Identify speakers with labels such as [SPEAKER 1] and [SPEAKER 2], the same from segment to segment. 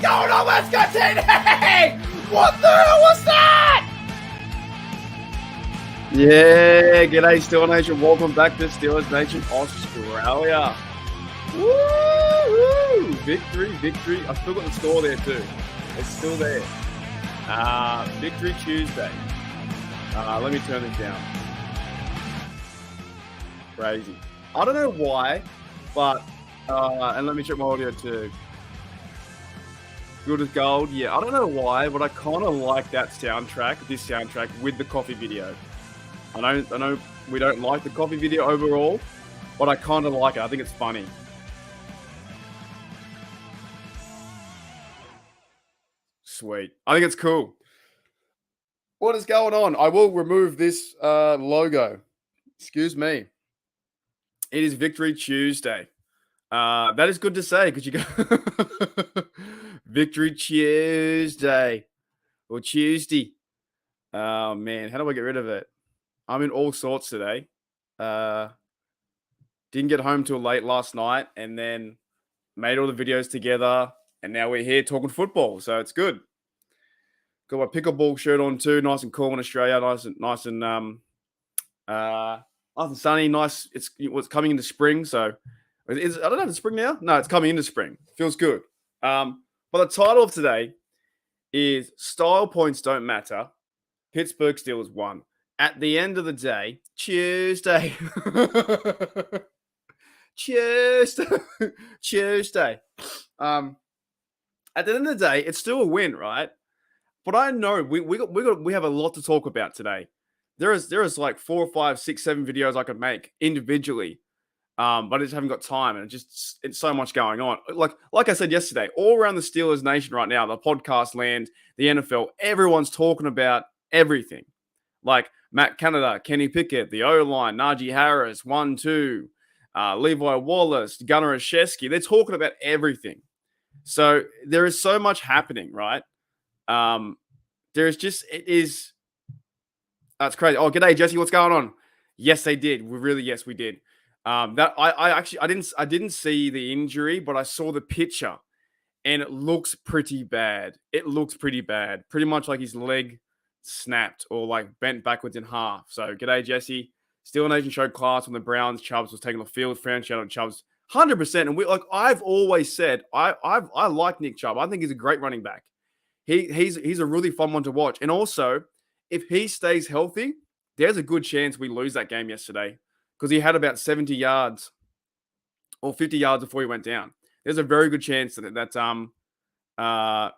[SPEAKER 1] going on, Wisconsin? Hey! What the hell was that? Yeah, g'day Steelers Nation. Welcome back to Steelers Nation Australia. Woo! Victory. I still got the score there too. It's still there. Victory Tuesday. Let me turn this down. Crazy. I don't know why, but and let me check my audio too. Good as gold. Yeah, I don't know why, but I kind of like that soundtrack, this soundtrack with the coffee video. I know we don't like the coffee video overall, but I kind of like it. I think it's funny. Sweet. I think it's cool. What is going on? I will remove this logo. Excuse me. It is Victory Tuesday. That is good to say because you go Victory Tuesday or Tuesday. Oh man, how do I get rid of it? I'm in all sorts today. Didn't get home till late last night, and then made all the videos together, and now we're here talking football, so it's good. Got my pickleball shirt on too, nice and cool in Australia, nice and sunny, nice. It's coming into spring, so I don't know if it's spring now. No, it's coming into spring. Feels good. But the title of today is Style Points Don't Matter. Pittsburgh Steelers won. At the end of the day, Tuesday. Tuesday. At the end of the day, it's still a win, right? But I know we have a lot to talk about today. There is like 4, 5, 6, 7 videos I could make individually but I just haven't got time, and it's so much going on. Like I said yesterday, all around the Steelers nation right now, the podcast land, the NFL, everyone's talking about everything. Like Matt Canada, Kenny Pickett, the O line, Najee Harris, 1-2, Levi Wallace, Gunnar Olszewski. They're talking about everything. So there is so much happening, right? That's crazy. Oh, g'day, Jesse. What's going on? Yes, they did. Yes, we did. That I actually I didn't see the injury, but I saw the picture, and it looks pretty bad. It looks pretty bad. Pretty much like his leg snapped or like bent backwards in half. So, g'day, Jesse. Steel Nation showed class when the Browns. Chubbs was taking the field. Fran shout out Chubbs, 100%. And I've always said, I like Nick Chubb. I think he's a great running back. He's a really fun one to watch. And also, if he stays healthy, there's a good chance we lose that game yesterday because he had about 70 yards or 50 yards before he went down. There's a very good chance that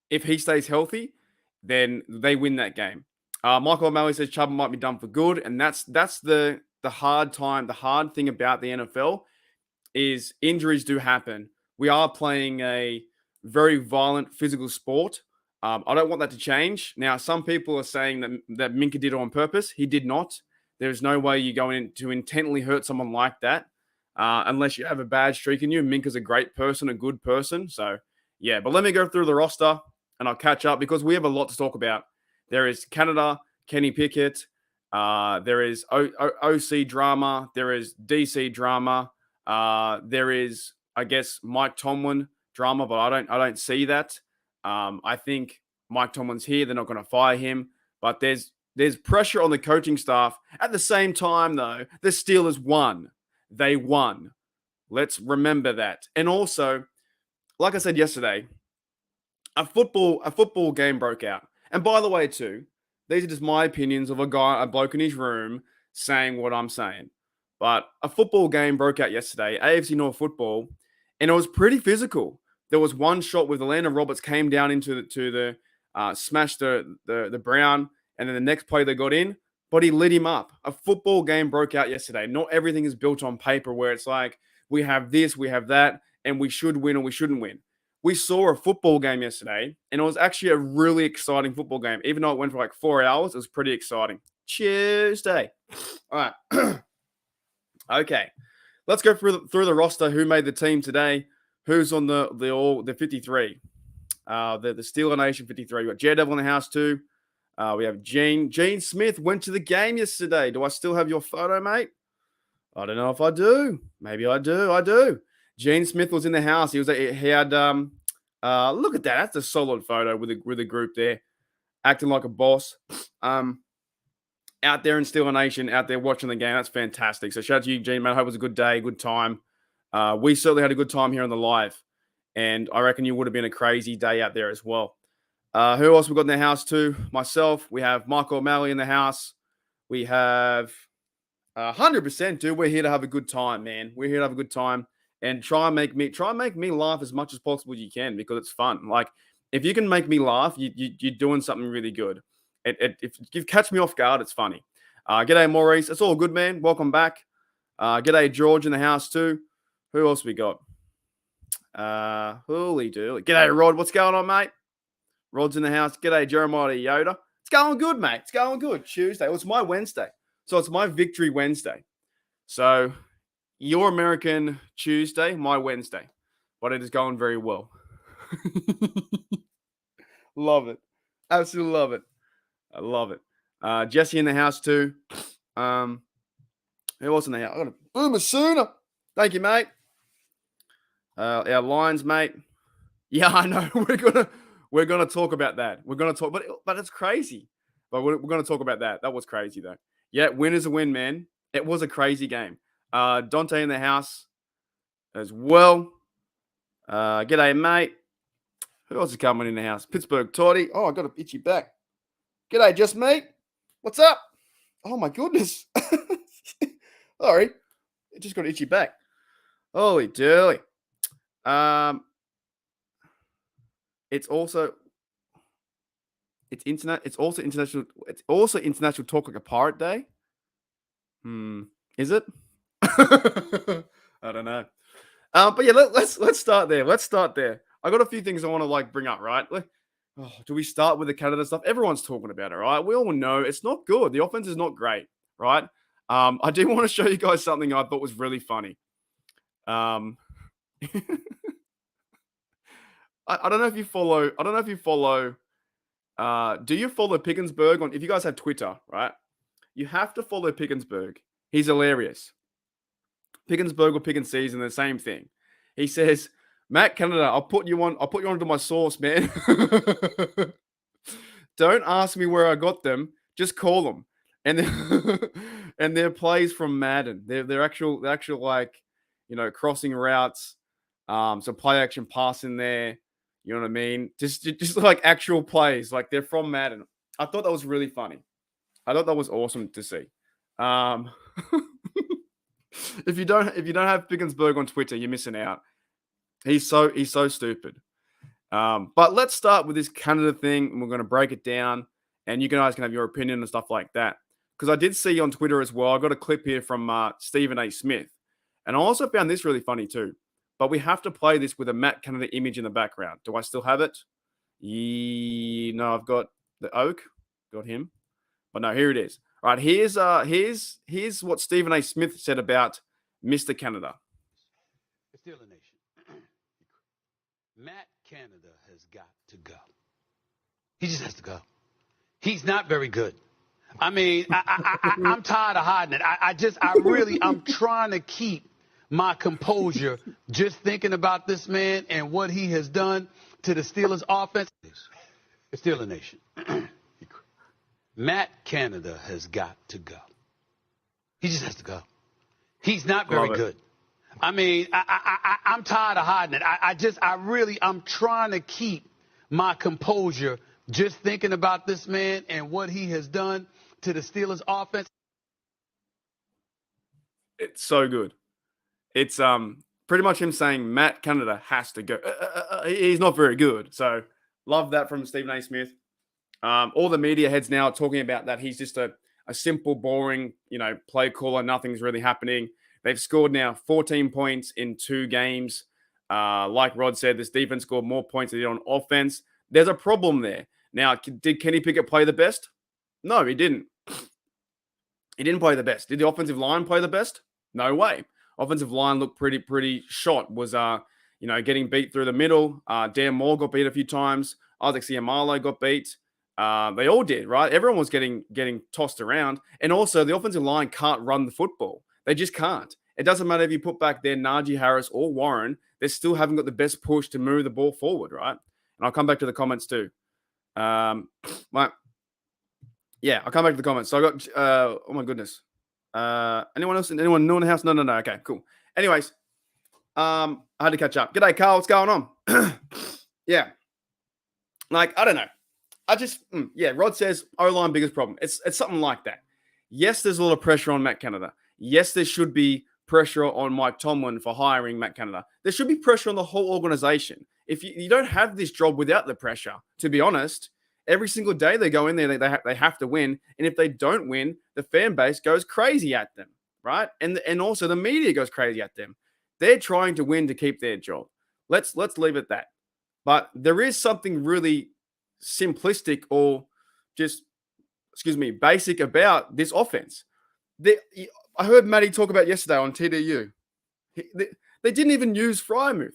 [SPEAKER 1] if he stays healthy, then they win that game. Michael O'Malley says Chubb might be done for good, and that's the hard time. The hard thing about the NFL is injuries do happen. We are playing a very violent physical sport. I don't want that to change. Now, some people are saying that Minka did it on purpose. He did not. There's no way you're going to intently hurt someone like that unless you have a bad streak in you. Minka's a great person, a good person. So, yeah. But let me go through the roster, and I'll catch up because we have a lot to talk about. There is Canada, Kenny Pickett. There is OC drama. There is DC drama. There is, I guess, Mike Tomlin drama, but I don't see that. I think Mike Tomlin's here. They're not going to fire him, but there's pressure on the coaching staff. At the same time, though, the Steelers won. They won. Let's remember that. And also, like I said yesterday, a football game broke out. And by the way, too, these are just my opinions of a bloke in his room saying what I'm saying. But a football game broke out yesterday, AFC North football, and it was pretty physical. There was one shot where the Landon Roberts came down into the smashed the Brown, and then the next play they got in, but he lit him up. A football game broke out yesterday. Not everything is built on paper where it's like we have this, we have that, and we should win or we shouldn't win. We saw a football game yesterday, and it was actually a really exciting football game. Even though it went for like 4 hours, it was pretty exciting. Tuesday. All right. Okay. Let's go through the roster. Who made the team today? Who's on the 53? The Steeler Nation 53. We got Daredevil in the house too. We have Gene. Gene Smith went to the game yesterday. Do I still have your photo, mate? I don't know if I do. Maybe I do. I do. Gene Smith was in the house. He had look at that. That's a solid photo with a group there, acting like a boss. Out there in Steeler Nation, out there watching the game. That's fantastic. So shout out to you, Gene, man. I hope it was a good day, good time. We certainly had a good time here on the live, and I reckon you would have been a crazy day out there as well. Who else we got in the house too? Myself. We have Michael O'Malley in the house. We have 100%, dude. We're here to have a good time, man. We're here to have a good time and try and make me laugh as much as possible you can because it's fun. Like if you can make me laugh, you're doing something really good. If you catch me off guard, it's funny. G'day, Maurice. It's all good, man. Welcome back. G'day, George in the house too. Who else we got? Holy dooly. G'day, Rod. What's going on, mate? Rod's in the house. G'day, Jeremiah Yoda. It's going good, mate. It's going good. Tuesday. Well, it's my Wednesday. So it's my victory Wednesday. So your American Tuesday, my Wednesday. But it is going very well. Love it. Absolutely love it. I love it. Jesse in the house too. Who else in the house? I got a Boomer Sooner. Thank you, mate. Our Lions, mate. Yeah, I know. We're gonna talk about that. We're gonna talk, but it's crazy. But we're gonna talk about that. That was crazy though. Yeah, win is a win, man. It was a crazy game. Dante in the house as well. G'day, mate. Who else is coming in the house? Pittsburgh Toddy. Oh, I got an itchy back. G'day, just mate. What's up? Oh my goodness. Sorry. It just got an itchy back. Holy dooly. It's also international talk like a pirate day. Is it? I don't know. But yeah, let's start there. Let's start there. I got a few things I want to bring up, right? Do we start with the Canada stuff? Everyone's talking about it, right? We all know it's not good. The offense is not great, right? I do want to show you guys something I thought was really funny. I don't know if you follow. I don't know if you follow. Do you follow Pickensburg on? If you guys have Twitter, right? You have to follow Pickensburg. He's hilarious. Pickensburg or Pickens season, the same thing. He says, "Matt Canada, I'll put you onto my source, man. Don't ask me where I got them. Just call them." And and they're plays from Madden. They're actual crossing routes. So play action pass in there. You know what I mean? Just like actual plays, like they're from Madden. I thought that was really funny. I thought that was awesome to see. If you don't have Pickensburg on Twitter, you're missing out. He's so stupid. But let's start with this Canada thing, and we're going to break it down, and you guys can have your opinion and stuff like that. Because I did see on Twitter as well, I got a clip here from Stephen A. Smith, and I also found this really funny too. But we have to play this with a Matt Canada image in the background. Do I still have it? No, I've got the Oak. Got him. But no, here it is. All right, here's what Stephen A. Smith said about Mr. Canada.
[SPEAKER 2] It's still a nation. Matt Canada has got to go. He just has to go. He's not very good. I mean, I'm tired of hiding it. I'm trying to keep my composure just thinking about this man and what he has done to the Steelers offense. It's still a nation. Matt Canada has got to go. He just has to go. He's not very good. I mean, I'm tired of hiding it. I'm trying to keep my composure just thinking about this man and what he has done to the Steelers offense.
[SPEAKER 1] It's so good. It's pretty much him saying Matt Canada has to go. He's not very good. So love that from Stephen A. Smith. All the media heads now are talking about that. He's just a simple, boring, play caller. Nothing's really happening. They've scored now 14 points in 2 games. Like Rod said, this defense scored more points than they did on offense. There's a problem there. Now, did Kenny Pickett play the best? No, he didn't. He didn't play the best. Did the offensive line play the best? No way. Offensive line looked pretty shot. Was getting beat through the middle. Dan Moore got beat a few times. Isaac Siamalo got beat. They all did, right? Everyone was getting tossed around. And also, the offensive line can't run the football. They just can't. It doesn't matter if you put back there Najee Harris or Warren. They still haven't got the best push to move the ball forward, right? And I'll come back to the comments too. I'll come back to the comments. So I got, oh my goodness. Anyone else? Anyone new in the house? No. Okay, cool. Anyways, I had to catch up. G'day, Carl. What's going on? Yeah. I don't know. Rod says O-line biggest problem. It's something like that. Yes, there's a lot of pressure on Matt Canada. Yes, there should be pressure on Mike Tomlin for hiring Matt Canada. There should be pressure on the whole organization. If you don't have this job without the pressure, to be honest, every single day they go in there, they have to win. And if they don't win, the fan base goes crazy at them, right? And also the media goes crazy at them. They're trying to win to keep their job. Let's leave it at that. But there is something really simplistic or just, basic about this offense. I heard Matty talk about yesterday on TDU. They didn't even use Frymuth.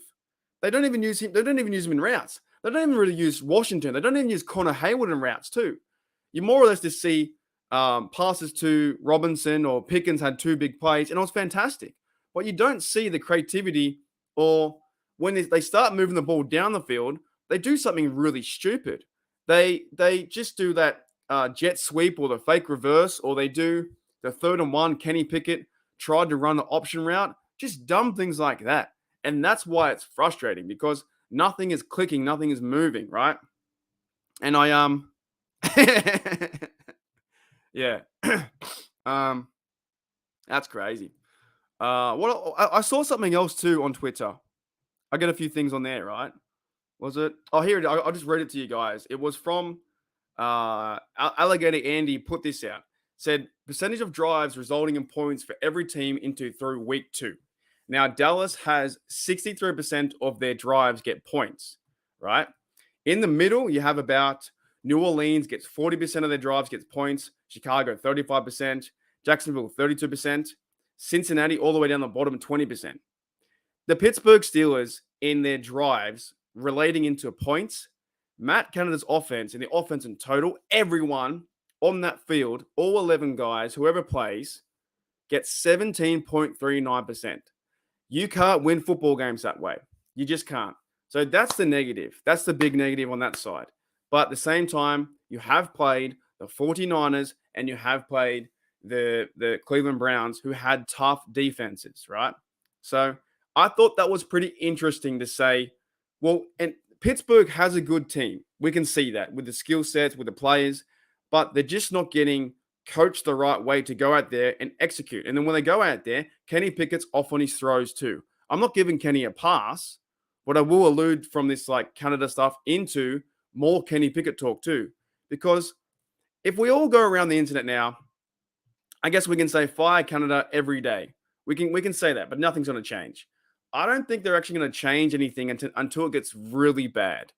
[SPEAKER 1] They don't even use him. They don't even use him in routes. They don't even really use Washington. They don't even use Connor Hayward in routes too. You more or less just see passes to Robinson or Pickens had 2 big plays, and it was fantastic. But you don't see the creativity, or when they start moving the ball down the field, they do something really stupid. They just do that jet sweep or the fake reverse, or they do the 3rd and 1. Kenny Pickett tried to run the option route. Just dumb things like that. And that's why it's frustrating, because nothing is clicking, nothing is moving, right? And yeah. That's crazy. I saw something else too on Twitter. I get a few things on there, right? Was it? Oh, here it is. I'll just read it to you guys. It was from Alligator Andy put this out. said percentage of drives resulting in points for every team through week 2. Now, Dallas has 63% of their drives get points, right? In the middle, you have about New Orleans gets 40% of their drives gets points, Chicago 35%, Jacksonville 32%, Cincinnati all the way down the bottom 20%. The Pittsburgh Steelers in their drives relating into points, Matt Canada's offense and the offense in total, everyone on that field, all 11 guys, whoever plays, gets 17.39%. You can't win football games that way. You just can't. So that's the negative. That's the big negative on that side. But at the same time, you have played the 49ers and you have played the Cleveland Browns, who had tough defenses, right? So I thought that was pretty interesting to say, well, and Pittsburgh has a good team. We can see that with the skill sets, with the players, but they're just not getting coached the right way to go out there and execute. And then when they go out there, Kenny Pickett's off on his throws too. I'm not giving Kenny a pass, but I will allude from this like Canada stuff into more Kenny Pickett talk too. Because if we all go around the internet now, I guess we can say fire Canada every day. We can say that, but nothing's going to change. I don't think they're actually going to change anything until it gets really bad.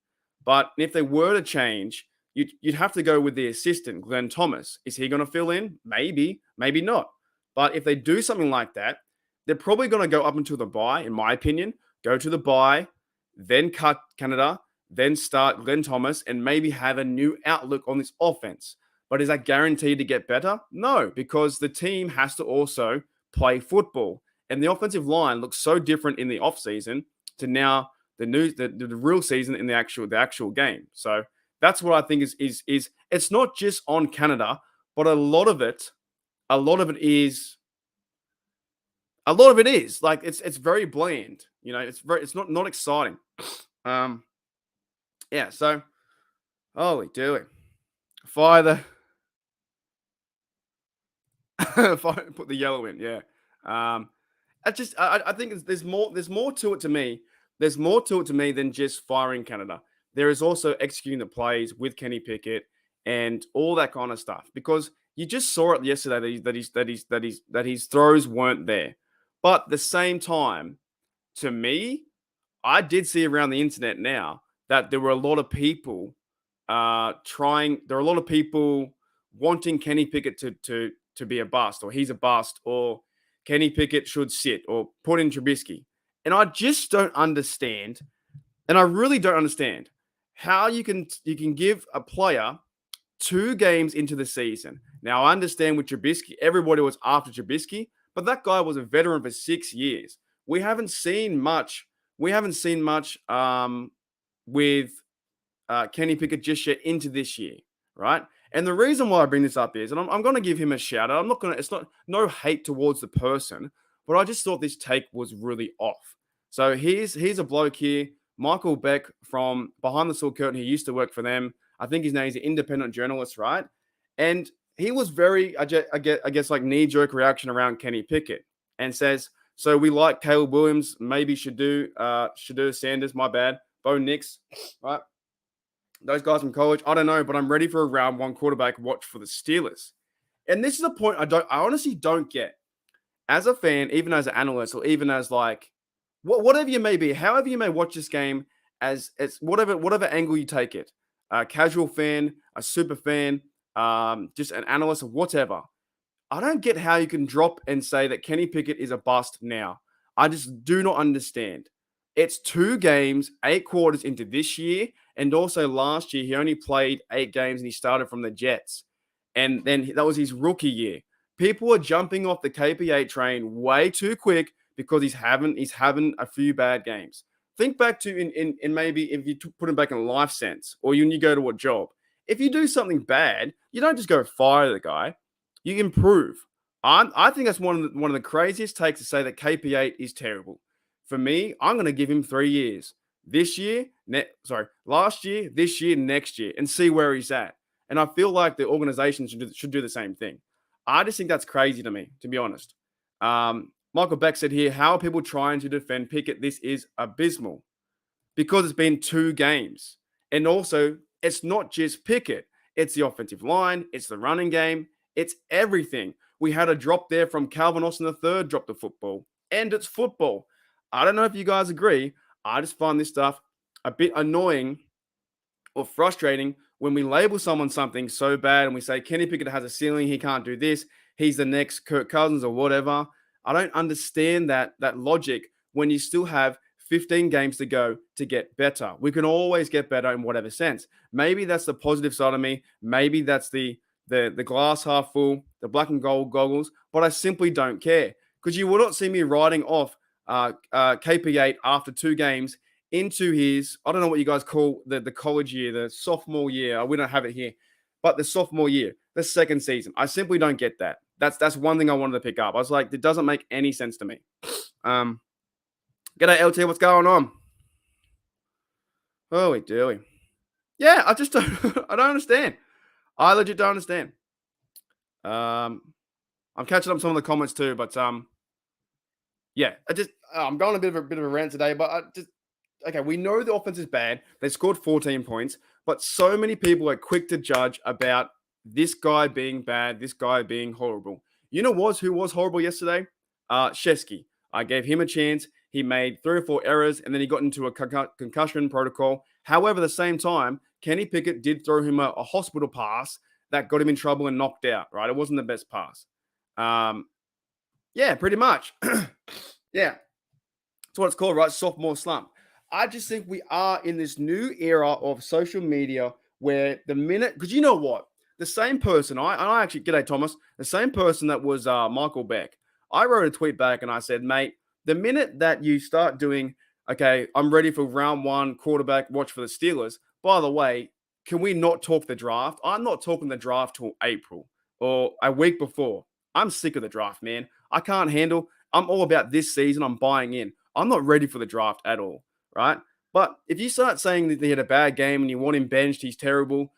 [SPEAKER 1] But if they were to change, you'd have to go with the assistant, Glenn Thomas. Is he going to fill in? Maybe, maybe not. But if they do something like that, they're probably going to go up until the bye, in my opinion, go to the bye, then cut Canada, then start Glenn Thomas, and maybe have a new outlook on this offense. But is that guaranteed to get better? No, because the team has to also play football. And the offensive line looks so different in the offseason to now the real season in the actual game. So that's what I think is it's not just on Canada, but a lot of it is like it's very bland. You know, it's not exciting. Yeah, so holy dooly. Fire the put the yellow in, yeah. I think there's more to it to me. There's more to it to me than just firing Canada. There is also executing the plays with Kenny Pickett and all that kind of stuff. Because you just saw it yesterday that his throws weren't there. But at the same time, to me, I did see around the internet now that there were a lot of people there are a lot of people wanting Kenny Pickett to be a bust, or he's a bust, or Kenny Pickett should sit, or put in Trubisky. And I just don't understand, and I really don't understand how you can give a player 2 games into the season. Now, I understand with Trubisky, everybody was after Trubisky, but that guy was a veteran for 6 years. We haven't seen much. With Kenny Pickett just yet into this year, right? And the reason why I bring this up is, and I'm going to give him a shout out. It's not no hate towards the person, but I just thought this take was really off. So here's a bloke here, Michael Beck from Behind the Steel Curtain. He used to work for them. I think his name is an independent journalist, right? And he was very, I guess, like knee-jerk reaction around Kenny Pickett, and says, so we like Caleb Williams, maybe should do Sanders, my bad, Bo Nix, right? Those guys from college, I don't know, but I'm ready for a round 1 quarterback watch for the Steelers. And this is a point I honestly don't get. As a fan, even as an analyst, or even as like whatever you may be, however you may watch this game, as whatever angle you take it, a casual fan, a super fan, just an analyst or whatever. I don't get how you can drop and say that Kenny Pickett is a bust now. I just do not understand. It's 2 games, 8 quarters into this year, and also last year he only played 8 games and he started from the Jets. And then that was his rookie year. People are jumping off the KP8 train way too quick because he's having a few bad games. Think back to in maybe if you put him back in a life sense, or when you go to a job. If you do something bad, you don't just go fire the guy. You improve. I think that's one of the craziest takes to say that KP8 is terrible. For me, I'm going to give him 3 years. Last year, this year, next year, and see where he's at. And I feel like the organization should do the same thing. I just think that's crazy to me, to be honest. Michael Beck said here, how are people trying to defend Pickett? This is abysmal. Because it's been 2 games. And also, it's not just Pickett. It's the offensive line. It's the running game. It's everything. We had a drop there from Calvin Austin III, dropped the football. And it's football. I don't know if you guys agree. I just find this stuff a bit annoying or frustrating when we label someone something so bad and we say Kenny Pickett has a ceiling, he can't do this, he's the next Kirk Cousins or whatever. I don't understand that logic when you still have 15 games to go to get better. We can always get better in whatever sense. Maybe that's the positive side of me. Maybe that's the glass half full, the black and gold goggles, but I simply don't care because you will not see me writing off KP8 after 2 games into his, I don't know what you guys call the college year, the sophomore year. We don't have it here, but the sophomore year, the second season. I simply don't get that. That's one thing I wanted to pick up. I was like, it doesn't make any sense to me. G'day, LT. What's going on? Holy dooly. Yeah, I just don't, I don't understand. I legit don't understand. I'm catching up some of the comments too, but yeah, I'm going a bit of a rant today, but okay, we know the offense is bad. They scored 14 points, but so many people are quick to judge about this guy being bad, this guy being horrible. You know who was horrible yesterday? Shesky. I gave him a chance. He made 3 or 4 errors, and then he got into a concussion protocol. However, at the same time, Kenny Pickett did throw him a hospital pass that got him in trouble and knocked out, right? It wasn't the best pass. Yeah, pretty much. Yeah. That's what it's called, right? Sophomore slump. I just think we are in this new era of social media where the minute, because you know what? The same person, I actually, g'day Thomas, the same person that was Michael Beck, I wrote a tweet back and I said, mate, the minute that you start doing, okay, I'm ready for round 1 quarterback watch for the Steelers. By the way, can we not talk the draft? I'm not talking the draft till April or a week before. I'm sick of the draft, man. I can't handle, I'm all about this season. I'm buying in. I'm not ready for the draft at all, right? But if you start saying that he had a bad game and you want him benched, he's terrible,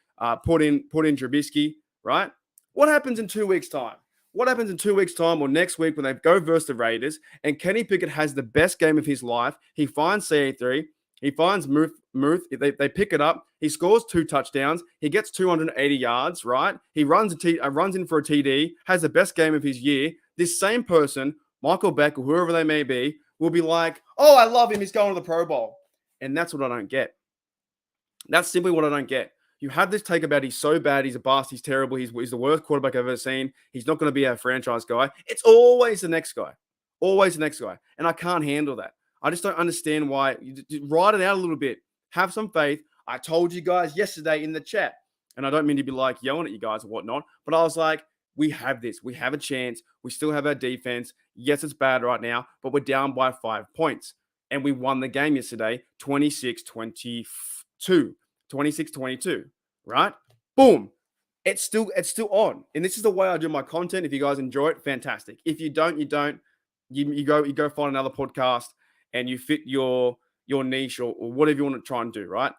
[SPEAKER 1] put in Trubisky, right? What happens in 2 weeks' time? What happens in 2 weeks' time or next week when they go versus the Raiders and Kenny Pickett has the best game of his life? He finds CA3. He finds Muth. They pick it up. He scores 2 touchdowns. He gets 280 yards, right? He runs in for a TD, has the best game of his year. This same person, Michael Beck or whoever they may be, will be like, oh, I love him. He's going to the Pro Bowl. And that's what I don't get. That's simply what I don't get. You have this take about he's so bad, he's a bust, he's terrible, he's the worst quarterback I've ever seen, he's not going to be a franchise guy. It's always the next guy. Always the next guy. And I can't handle that. I just don't understand why. You write it out a little bit. Have some faith. I told you guys yesterday in the chat, and I don't mean to be like yelling at you guys or whatnot, but I was like, we have this. We have a chance. We still have our defense. Yes, it's bad right now, but we're down by 5 points. And we won the game yesterday, 26-22. 26-22, right? Boom. It's still on. And this is the way I do my content. If you guys enjoy it, fantastic. If you don't, you don't. You go find another podcast and you fit your niche or whatever you want to try and do, right?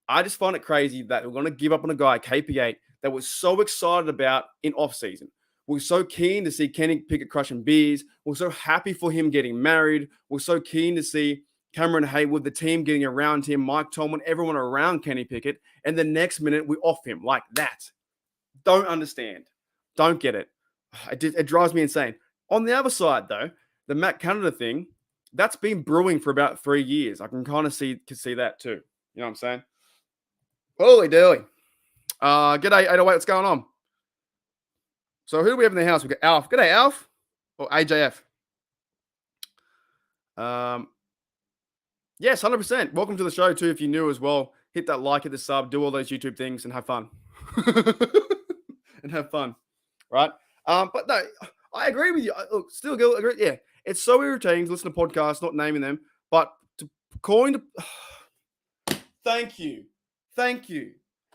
[SPEAKER 1] I just find it crazy that we're going to give up on a guy, KP8, that we're so excited about in off-season. We're so keen to see Kenny Pickett crushing beers. We're so happy for him getting married. We're so keen to see Cameron Haywood, the team getting around him, Mike Tomlin, everyone around Kenny Pickett. And the next minute, we off him like that. Don't understand. Don't get it. It drives me insane. On the other side, though, the Matt Canada thing, that's been brewing for about 3 years. I can kind of see that too. You know what I'm saying? Holy dooly. G'day, 808. What's going on? So who do we have in the house? We've got Alf. G'day, Alf. Or AJF. Yes, 100%. Welcome to the show too. If you're new as well, hit that like, hit the sub, do all those YouTube things and have fun. And have fun, right? But no, I agree with you. Look, still agree. Yeah, it's so irritating to listen to podcasts, not naming them, but calling to. Thank you.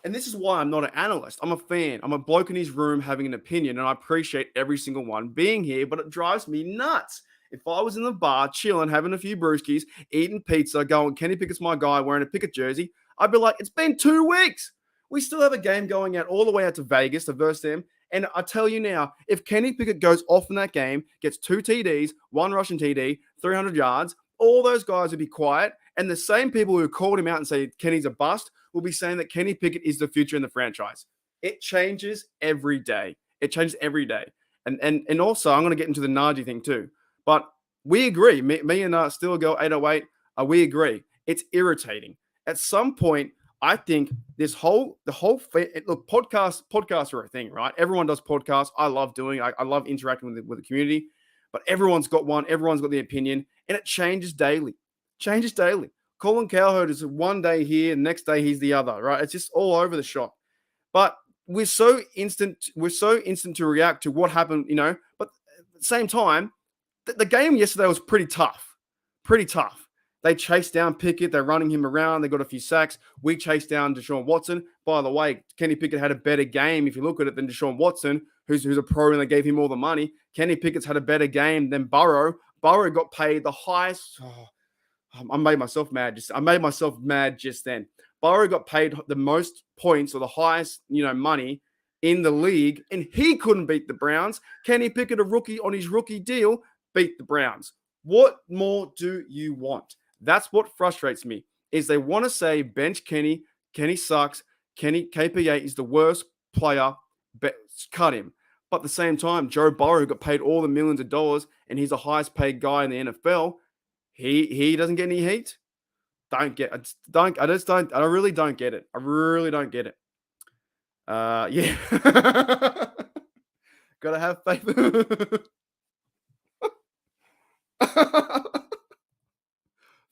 [SPEAKER 1] And this is why I'm not an analyst. I'm a fan. I'm a bloke in his room having an opinion, and I appreciate every single one being here, but it drives me nuts. If I was in the bar, chilling, having a few brewskis, eating pizza, going, Kenny Pickett's my guy, wearing a Pickett jersey, I'd be like, it's been 2 weeks. We still have a game going out all the way out to Vegas to verse them. And I tell you now, if Kenny Pickett goes off in that game, gets 2 TDs, 1 rushing TD, 300 yards, all those guys would be quiet. And the same people who called him out and say Kenny's a bust will be saying that Kenny Pickett is the future in the franchise. It changes every day. It changes every day. And also, I'm going to get into the Najee thing too. But we agree. Me and Still Girl 808, we agree. It's irritating. At some point, I think look, podcasts are a thing, right? Everyone does podcasts. I love doing. I love interacting with the community. But everyone's got one. Everyone's got the opinion, and it changes daily. Changes daily. Colin Cowherd is one day here, next day he's the other, right? It's just all over the shop. But we're so instant to react to what happened, But at the same time, the game yesterday was pretty tough. Pretty tough. They chased down Pickett. They're running him around. They got a few sacks. We chased down Deshaun Watson. By the way, Kenny Pickett had a better game, if you look at it, than Deshaun Watson, who's a pro and they gave him all the money. Kenny Pickett's had a better game than Burrow. Burrow got paid the highest. I made myself mad just then. Burrow got paid the most points or the highest, money in the league, and he couldn't beat the Browns. Kenny Pickett, a rookie on his rookie deal, beat the Browns. What more do you want? That's what frustrates me, is they want to say bench Kenny sucks, KPA is the worst player, cut him. But at the same time, Joe Burrow got paid all the millions of dollars, and he's the highest paid guy in the NFL. He doesn't get any heat. I really don't get it. I really don't get it. Yeah. Gotta have faith.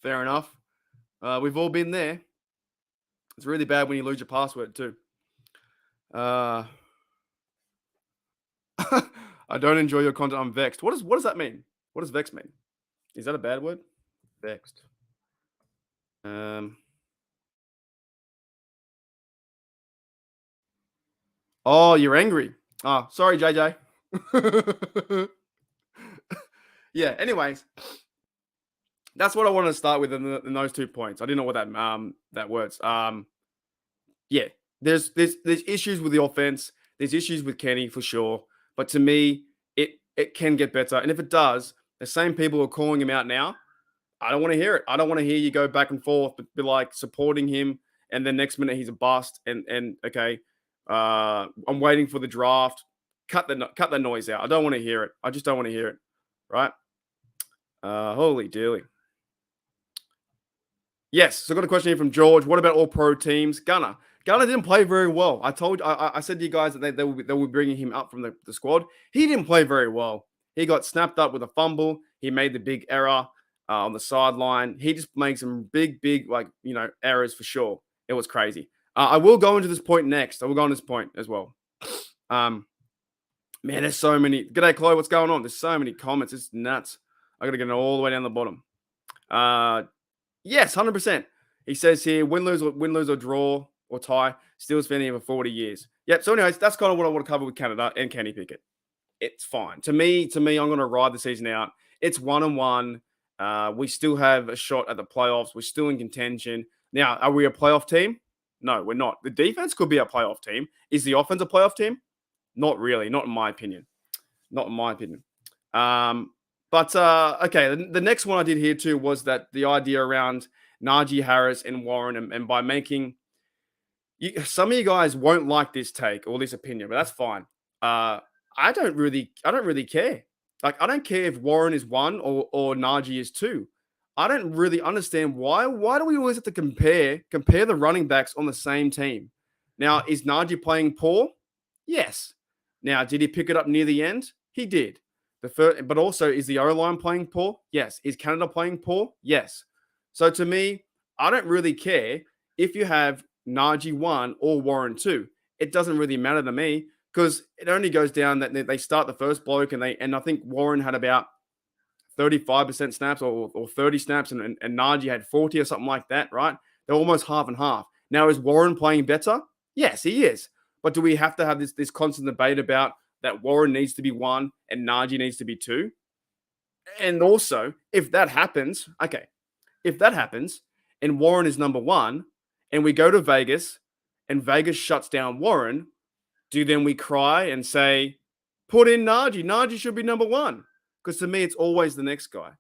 [SPEAKER 1] Fair enough. We've all been there. It's really bad when you lose your password too. I don't enjoy your content. I'm vexed. What does that mean? What does vexed mean? Is that a bad word? Vexed. Oh, you're angry. Oh, sorry, JJ. Yeah. Anyways, that's what I wanted to start with in those 2 points. I didn't know what that words. Yeah. There's issues with the offense. There's issues with Kenny for sure. But to me, it can get better. And if it does, the same people who are calling him out now, I don't want to hear it. I don't want to hear you go back and forth, but be like supporting him, and then next minute he's a bust. And okay, I'm waiting for the draft. Cut the noise out. I don't want to hear it. I just don't want to hear it. Right? Holy dearly. Yes. So I got a question here from George. What about all pro teams? Gunner didn't play very well. I said to you guys that they will be bringing him up from the squad. He didn't play very well. He got snapped up with a fumble. He made the big error on the sideline. He just made some big, errors for sure. It was crazy. I will go into this point next. I will go on this point as well. Man, there's so many. G'day, Chloe. What's going on? There's so many comments. It's nuts. I got to get it all the way down the bottom. Yes, 100%. He says here, win, lose or draw or tie. Steelers fan here for 40 years. Yep. So anyways, that's kind of what I want to cover with Canada and Kenny Pickett. It's fine. To me, I'm going to ride the season out. It's 1-1. We still have a shot at the playoffs. We're still in contention. Now, are we a playoff team? No, we're not. The defense could be a playoff team. Is the offense a playoff team? Not really. Not in my opinion. Okay. The next one I did here too was that the idea around Najee Harris and Warren, and by making some of you guys won't like this take or this opinion, but that's fine. I don't really care. Like, I don't care if Warren is 1 or Najee is 2. I don't really understand why. Why do we always have to compare the running backs on the same team? Now, is Najee playing poor? Yes. Now, did he pick it up near the end? He did. But also, is the O-line playing poor? Yes. Is Canada playing poor? Yes. So to me, I don't really care if you have Najee 1 or Warren 2. It doesn't really matter to me, because it only goes down that they start the first bloke, and I think Warren had about 35% snaps or 30 snaps, and Najee had 40 or something like that, right? They're almost half and half. Now, is Warren playing better? Yes, he is. But do we have to have this constant debate about that Warren needs to be 1 and Najee needs to be 2? And also, if that happens and Warren is number 1 and we go to Vegas and Vegas shuts down Warren, do then we cry and say, put in Najee? Najee should be number 1. Because to me, it's always the next guy.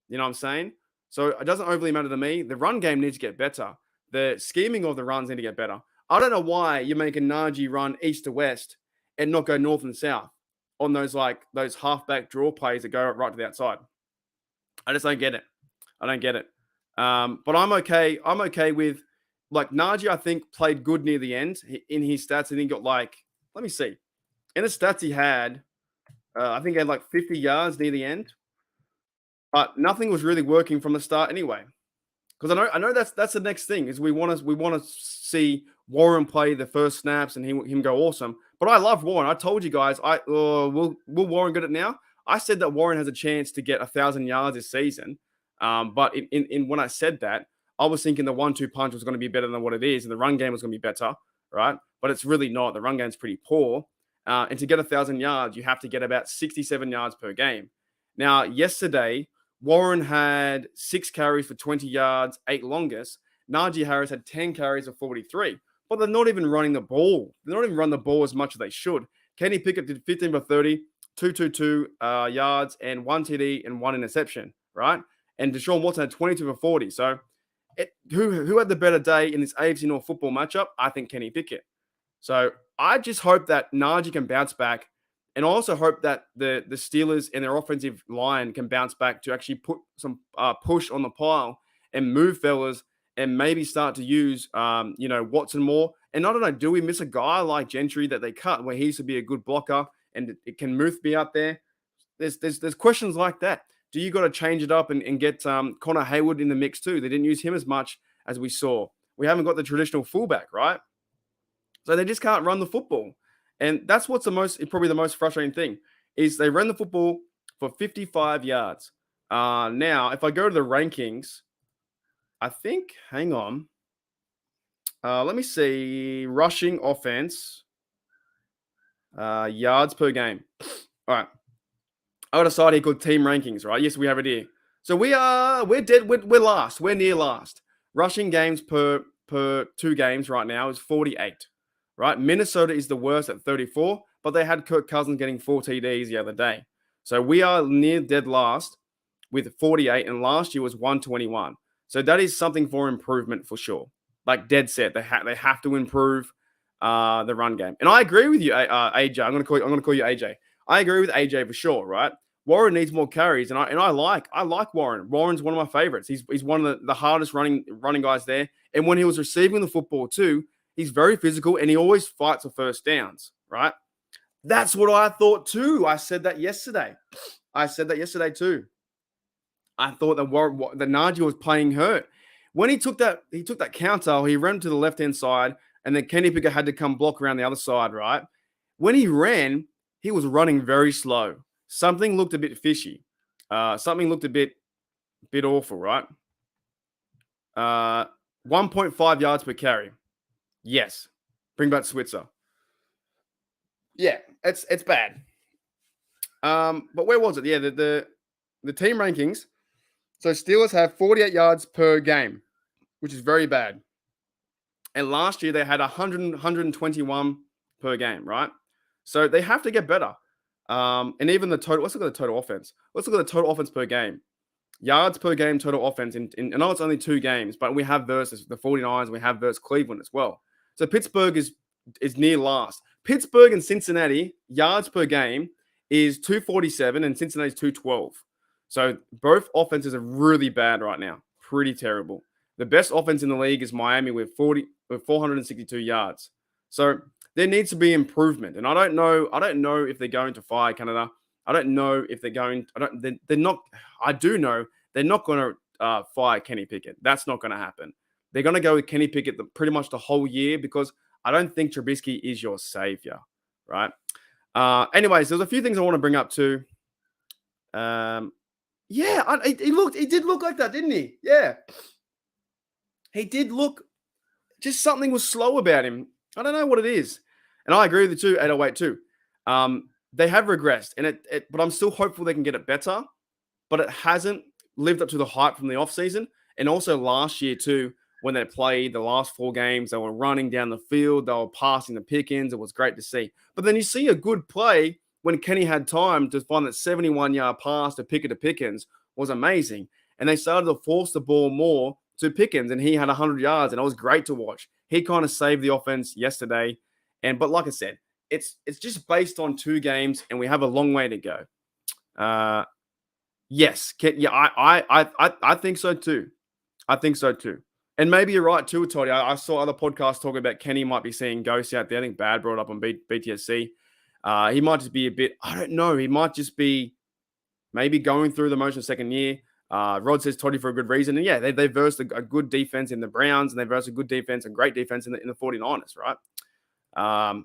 [SPEAKER 1] You know what I'm saying? So it doesn't overly matter to me. The run game needs to get better. The scheming of the runs need to get better. I don't know why you're making Najee run east to west and not go north and south on those halfback draw plays that go right to the outside. I just don't get it. I don't get it. But I'm okay. I'm okay with Najee. I think played good near the end in his stats. And he got let me see. In the stats he had, I think he had 50 yards near the end. But nothing was really working from the start anyway. Because I know that's the next thing is we want to see Warren play the first snaps and him go awesome. But I love Warren. I told you guys, will Warren get it now? I said that Warren has a chance to get 1,000 yards this season. But in when I said that, I was thinking the 1-2 punch was going to be better than what it is, and the run game was going to be better, right? But it's really not. The run game's pretty poor. And to get 1,000 yards, you have to get about 67 yards per game. Now, yesterday, Warren had 6 carries for 20 yards, 8 longest. Najee Harris had 10 carries for 43. But they're not even running the ball. They're not even running the ball as much as they should. Kenny Pickett did 15 for 30, 222 yards, and 1 TD and 1 interception, right? And Deshaun Watson had 22 for 40. So who had the better day in this AFC North football matchup? I think Kenny Pickett. So I just hope that Najee can bounce back. And I also hope that the Steelers and their offensive line can bounce back to actually put some push on the pile and move fellas and maybe start to use, Watson more. And I don't know, do we miss a guy like Gentry that they cut where he used to be a good blocker and it can Muth be out there? There's questions like that. Do you got to change it up and get Connor Hayward in the mix too? They didn't use him as much as we saw. We haven't got the traditional fullback, right? So they just can't run the football. And that's what's probably the most frustrating thing is they ran the football for 55 yards. Now, if I go to the rankings, I think, hang on. Let me see. Rushing offense, yards per game. All right. I got a side here called team rankings, right? Yes, we have it here. So we're last. We're near last. Rushing games per 2 games right now is 48. Right? Minnesota is the worst at 34, but they had Kirk Cousins getting 4 TDs the other day. So we are near dead last with 48, and last year was 121. So that is something for improvement for sure. Like dead set, they have to improve the run game. And I agree with you, AJ. I'm gonna call you AJ. I agree with AJ for sure, right? Warren needs more carries, and I like Warren. Warren's one of my favorites. He's one of the hardest running guys there. And when he was receiving the football too, he's very physical, and he always fights for first downs, right? That's what I thought too. I said that yesterday too. I thought that Najee was playing hurt. When he took that counter, he ran to the left-hand side, and then Kenny Pickett had to come block around the other side, right? When he ran, he was running very slow. Something looked a bit fishy. Something looked a bit awful, right? 1.5 yards per carry. Yes. Bring back Switzer. Yeah, it's bad. But where was it? Yeah, the team rankings. So Steelers have 48 yards per game, which is very bad. And last year they had 121 per game, right? So they have to get better. And even the total, let's look at the total offense. Let's look at the total offense per game. Yards per game, total offense. I know it's only 2 games, but we have versus the 49ers, we have versus Cleveland as well. So Pittsburgh is near last. Pittsburgh and Cincinnati, yards per game is 247 and Cincinnati's 212. So both offenses are really bad right now. Pretty terrible. The best offense in the league is Miami with 462 yards. So there needs to be improvement. And I don't know if they're going to fire Canada. I don't know if they're going. They're not. I do know they're not going to fire Kenny Pickett. That's not going to happen. They're going to go with Kenny Pickett pretty much the whole year because I don't think Trubisky is your savior, right? Anyways, there's a few things I want to bring up too. He did look like that, didn't he? Yeah. He did look, just something was slow about him. I don't know what it is. And I agree with you too, 808 too. They have regressed, but I'm still hopeful they can get it better. But it hasn't lived up to the hype from the offseason. And also last year too, when they played the last 4 games, they were running down the field, they were passing the Pickens. It was great to see. But then you see a good play when Kenny had time to find that 71-yard pass to Pickens was amazing. And they started to force the ball more to Pickens, and he had 100 yards, and it was great to watch. He kind of saved the offense yesterday. But like I said, it's just based on 2 games, and we have a long way to go. Yes, I think so too. I think so too. And maybe you're right too, Toddy. I saw other podcasts talking about Kenny might be seeing ghosts out there. I think Bad brought up on BTSC. He might just be a bit, I don't know. He might just be maybe going through the motion second year. Rod says Toddy for a good reason. And yeah, they versed a good defense in the Browns, and they versed a good defense and great defense in the 49ers, right?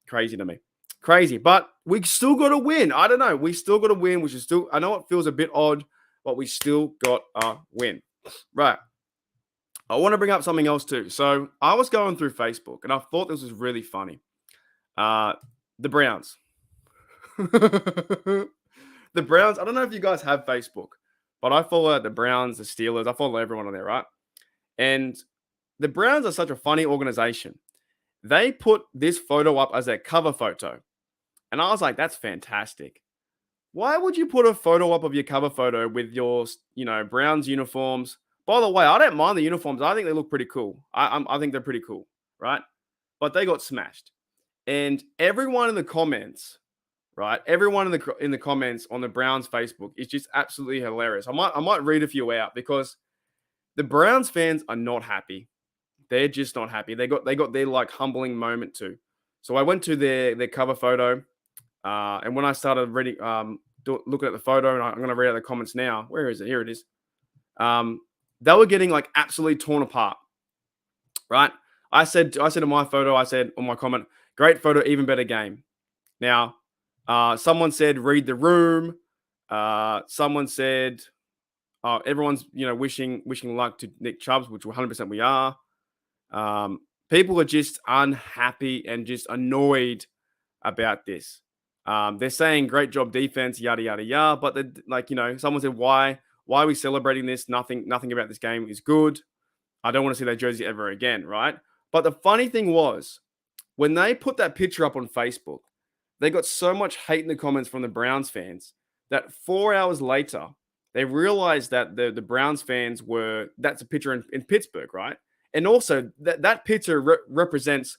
[SPEAKER 1] Crazy to me. Crazy. But we still got to win. I don't know. We still got to win, which is still, I know it feels a bit odd, but we still got a win. Right. I want to bring up something else too. So I was going through Facebook and I thought this was really funny. The Browns. The Browns. I don't know if you guys have Facebook, but I follow the Browns, the Steelers. I follow everyone on there, right? And the Browns are such a funny organization. They put this photo up as their cover photo. And I was like, that's fantastic. Why would you put a photo up of your cover photo with your, Browns uniforms? By the way, I don't mind the uniforms. I think they look pretty cool. I think they're pretty cool, right? But they got smashed. And everyone in the comments, right? Everyone in the comments on the Browns Facebook is just absolutely hilarious. I might read a few out because the Browns fans are not happy. They're just not happy. They got their like humbling moment too. So I went to their cover photo, and when I started reading, looking at the photo, and I'm going to read out the comments now. Where is it? Here it is. They were getting like absolutely torn apart, right? I said in my photo, I said on my comment, great photo, even better game. Now, someone said read the room. Someone said everyone's wishing luck to Nick Chubbs, which 100% we are. People are just unhappy and just annoyed about this. They're saying great job defense, yada yada yada. But someone said why are we celebrating this? Nothing about this game is good. I don't want to see that jersey ever again, right? But the funny thing was, when they put that picture up on Facebook, they got so much hate in the comments from the Browns fans that 4 hours later, they realized that the Browns fans that's a picture in Pittsburgh, right? And also that picture represents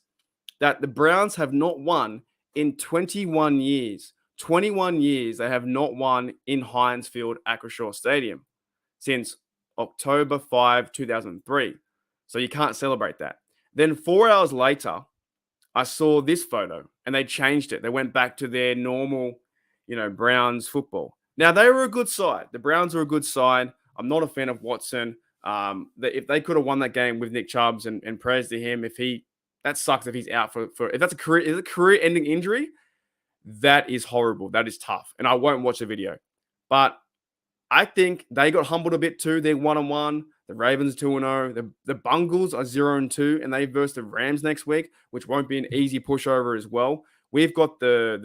[SPEAKER 1] that the Browns have not won in 21 years. 21 years they have not won in Heinz Field, Acrisure Stadium since October 5, 2003. So you can't celebrate that. Then 4 hours later, I saw this photo and they changed it. They went back to their normal, Browns football. Now, they were a good side. The Browns are a good side. I'm not a fan of Watson. If they could have won that game with Nick Chubbs and prayers to him, that sucks if he's out for if that's a career-ending injury, that is horrible. That is tough. And I won't watch the video. But I think they got humbled a bit too. They're 1-1. The Ravens 2-0. The Bungles are 0-2, and they verse the Rams next week, which won't be an easy pushover as well. We've got the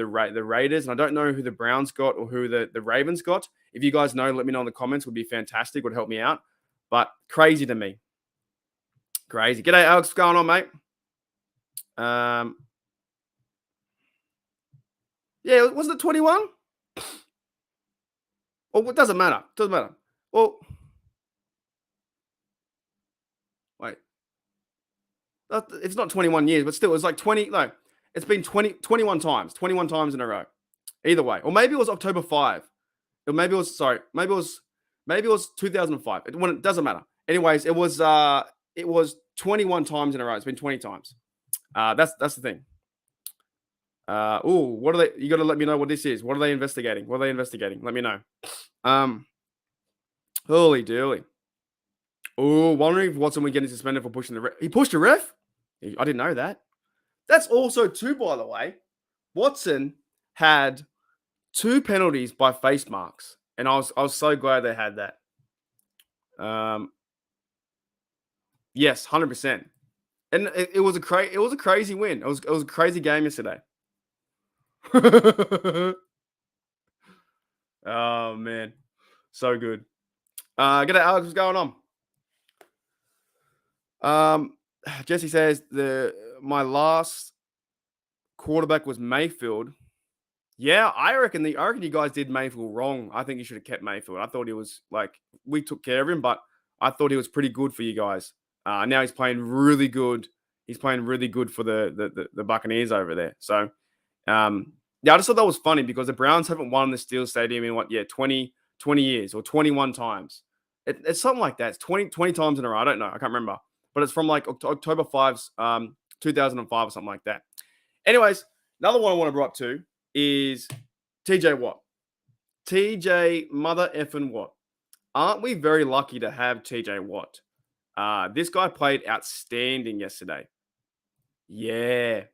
[SPEAKER 1] Raiders, and I don't know who the Browns got or who the Ravens got. If you guys know, let me know in the comments. Would be fantastic. Would help me out. But crazy to me. Crazy. G'day, Alex. What's going on, mate? Yeah, wasn't it 21? Well, it doesn't matter. Doesn't matter. Well, wait. It's not 21 years, but still, it's like 20. No, it's been 21 times. 21 times in a row. Either way. Or maybe it was October 5. Or maybe it was 2005. It doesn't matter. Anyways, it was 21 times in a row. It's been 20 times. That's the thing. What are they? You got to let me know what this is. What are they investigating? Let me know. Holy dooly. Oh, wondering if Watson would get suspended for pushing the ref. He pushed a ref? I didn't know that. That's also too, by the way. Watson had 2 penalties by face marks, and I was so glad they had that. Yes, 100%. And it was a crazy win. It was a crazy game yesterday. Oh man, so good. G'day, Alex. What's going on? Jesse says my last quarterback was Mayfield. Yeah, I reckon you guys did Mayfield wrong. I think you should have kept Mayfield. I thought he was we took care of him, but I thought he was pretty good for you guys. Now he's playing really good. He's playing really good for the Buccaneers over there. So Yeah, I just thought that was funny because the Browns haven't won the Steel Stadium in 20 years or 21 times. It's something like that. It's 20 times in a row. I don't know. I can't remember. But it's from like October 5's 2005 or something like that. Anyways, another one I want to bring up too is TJ Watt. TJ mother effing Watt. Aren't we very lucky to have TJ Watt? This guy played outstanding yesterday. Yeah,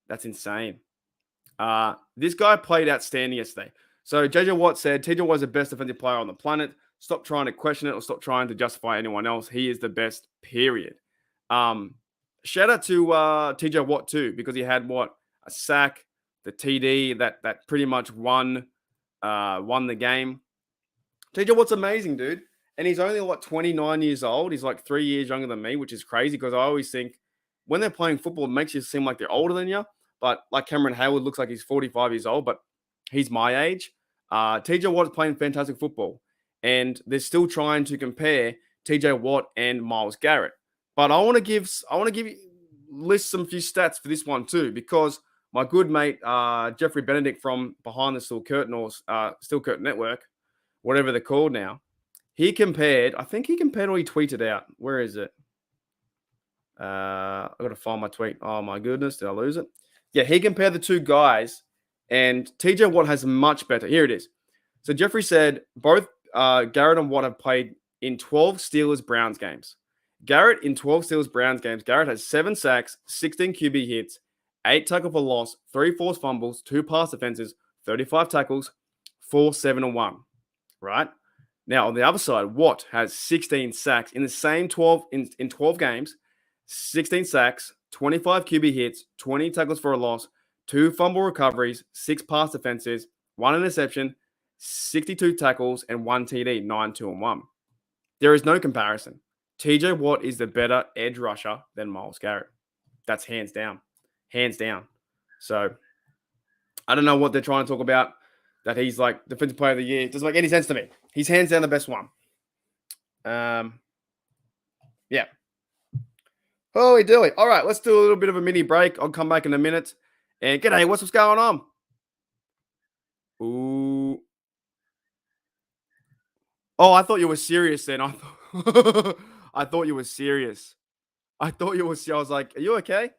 [SPEAKER 1] that's insane. This guy played outstanding yesterday. So JJ Watt said TJ was the best defensive player on the planet. Stop trying to question it or stop trying to justify anyone else. He is the best, period. Shout out to TJ Watt too, because he had a sack, the TD that pretty much won the game. TJ Watt's amazing, dude. And he's only like 29 years old. He's like 3 years younger than me, which is crazy because I always think when they're playing football, it makes you seem like they're older than you. But like Cameron Hayward looks like he's 45 years old, but he's my age. TJ Watt is playing fantastic football. And they're still trying to compare TJ Watt and Myles Garrett. But I want to list some few stats for this one too, because my good mate Jeffrey Benedict from Behind the Steel Curtain or Steel Curtain Network, whatever they're called now, he compared or he tweeted out. Where is it? I got to find my tweet. Oh my goodness, did I lose it? Yeah, he compared the two guys, and TJ Watt has much better. Here it is. So Jeffrey said both Garrett and Watt have played in 12 Steelers-Browns games. Garrett in 12 Steelers-Browns games, Garrett has 7 sacks, 16 QB hits, 8 tackle for loss, 3 forced fumbles, 2 pass defenses, 35 tackles, 4, 7, and 1. Right? Now, on the other side, Watt has 16 sacks in the same 12 in 12 games, 16 sacks, 25 QB hits, 20 tackles for a loss, 2 fumble recoveries, 6 pass defenses, 1 interception, 62 tackles, and 1 TD, 9, 2, and 1. There is no comparison. TJ Watt is the better edge rusher than Myles Garrett. That's hands down. Hands down. So, I don't know what they're trying to talk about, that he's like defensive player of the year. It doesn't make any sense to me. He's hands down the best one. Yeah. Holy dilly. All right, let's do a little bit of a mini break. I'll come back in a minute. And g'day, what's going on? Ooh. Oh, I thought you were serious then. I thought you were serious. I was like, are you okay?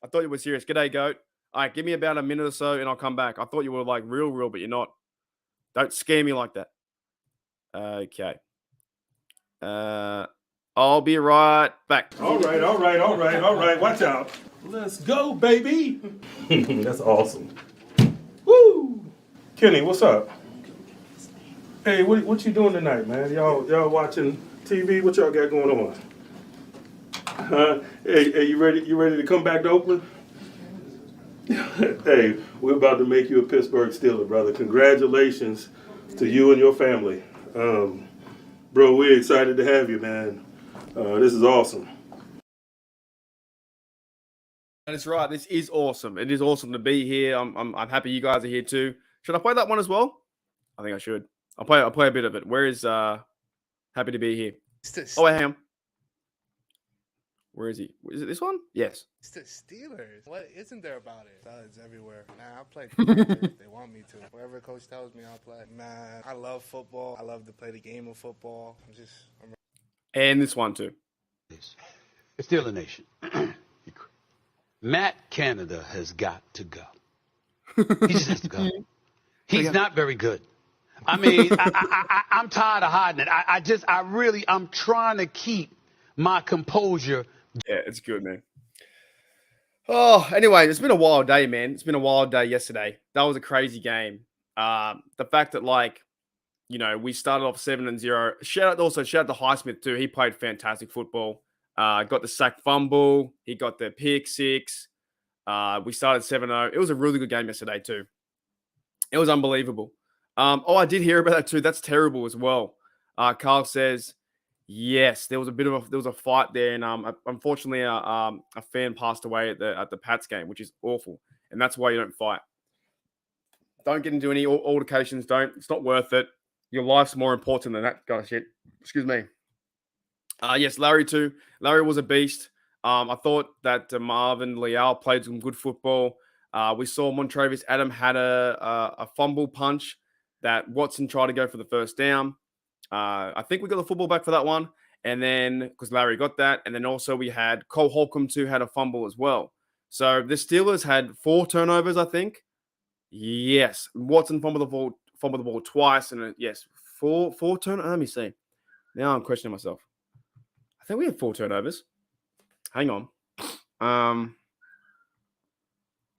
[SPEAKER 1] I thought you were serious. G'day, goat. All right, give me about a minute or so and I'll come back. I thought you were like real, but you're not. Don't scare me like that. Okay. I'll be right back.
[SPEAKER 3] All right. Watch out. Let's go, baby. That's awesome. Woo! Kenny, what's up? Hey, what you doing tonight, man? Y'all watching TV? What y'all got going on? Hey, you ready to come back to Oakland? Hey, we're about to make you a Pittsburgh Steeler, brother. Congratulations to you and your family. Bro, we're excited to have you, man. This is awesome.
[SPEAKER 1] That's right. This is awesome. It is awesome to be here. I'm happy you guys are here too. Should I play that one as well? I think I should. I'll play a bit of it. Where is happy to be here? Oh, wait, hang on. Where is he? Is it this one? Yes.
[SPEAKER 4] It's the Steelers. What isn't there about it? It's everywhere. Nah, I play if they want me to. Whatever coach tells me, I'll play. Man, I love football. I love to play the game of football.
[SPEAKER 1] And this one too.
[SPEAKER 2] It's still a nation. Matt Canada has got to go. He just has to go. He's not very good. I mean, I'm tired of hiding it. I'm trying to keep my composure.
[SPEAKER 1] Yeah, it's good, man. Oh, anyway, it's been a wild day, man. It's been a wild day yesterday. That was a crazy game. The fact that, like, you know, we started off 7-0. Shout out to Highsmith too. He played fantastic football. Got the sack fumble. He got the pick six. We started 7-0. It was a really good game yesterday too. It was unbelievable. I did hear about that too. That's terrible as well. Carl says, yes, there was a fight there, and unfortunately, a fan passed away at the Pats game, which is awful, and that's why you don't fight. Don't get into any altercations. It's not worth it. Your life's more important than that kind of shit. Excuse me. Yes, Larry too. Larry was a beast. I thought that Marvin Leal played some good football. We saw Montravius Adam had a fumble punch that Watson tried to go for the first down. I think we got the football back for that one. And then, because Larry got that. And then also we had Cole Holcomb too had a fumble as well. So the Steelers had 4 turnovers, I think. Yes. Watson fumbled the ball twice. And yes, four turnovers. Let me see. Now I'm questioning myself. I think we had 4 turnovers. Hang on.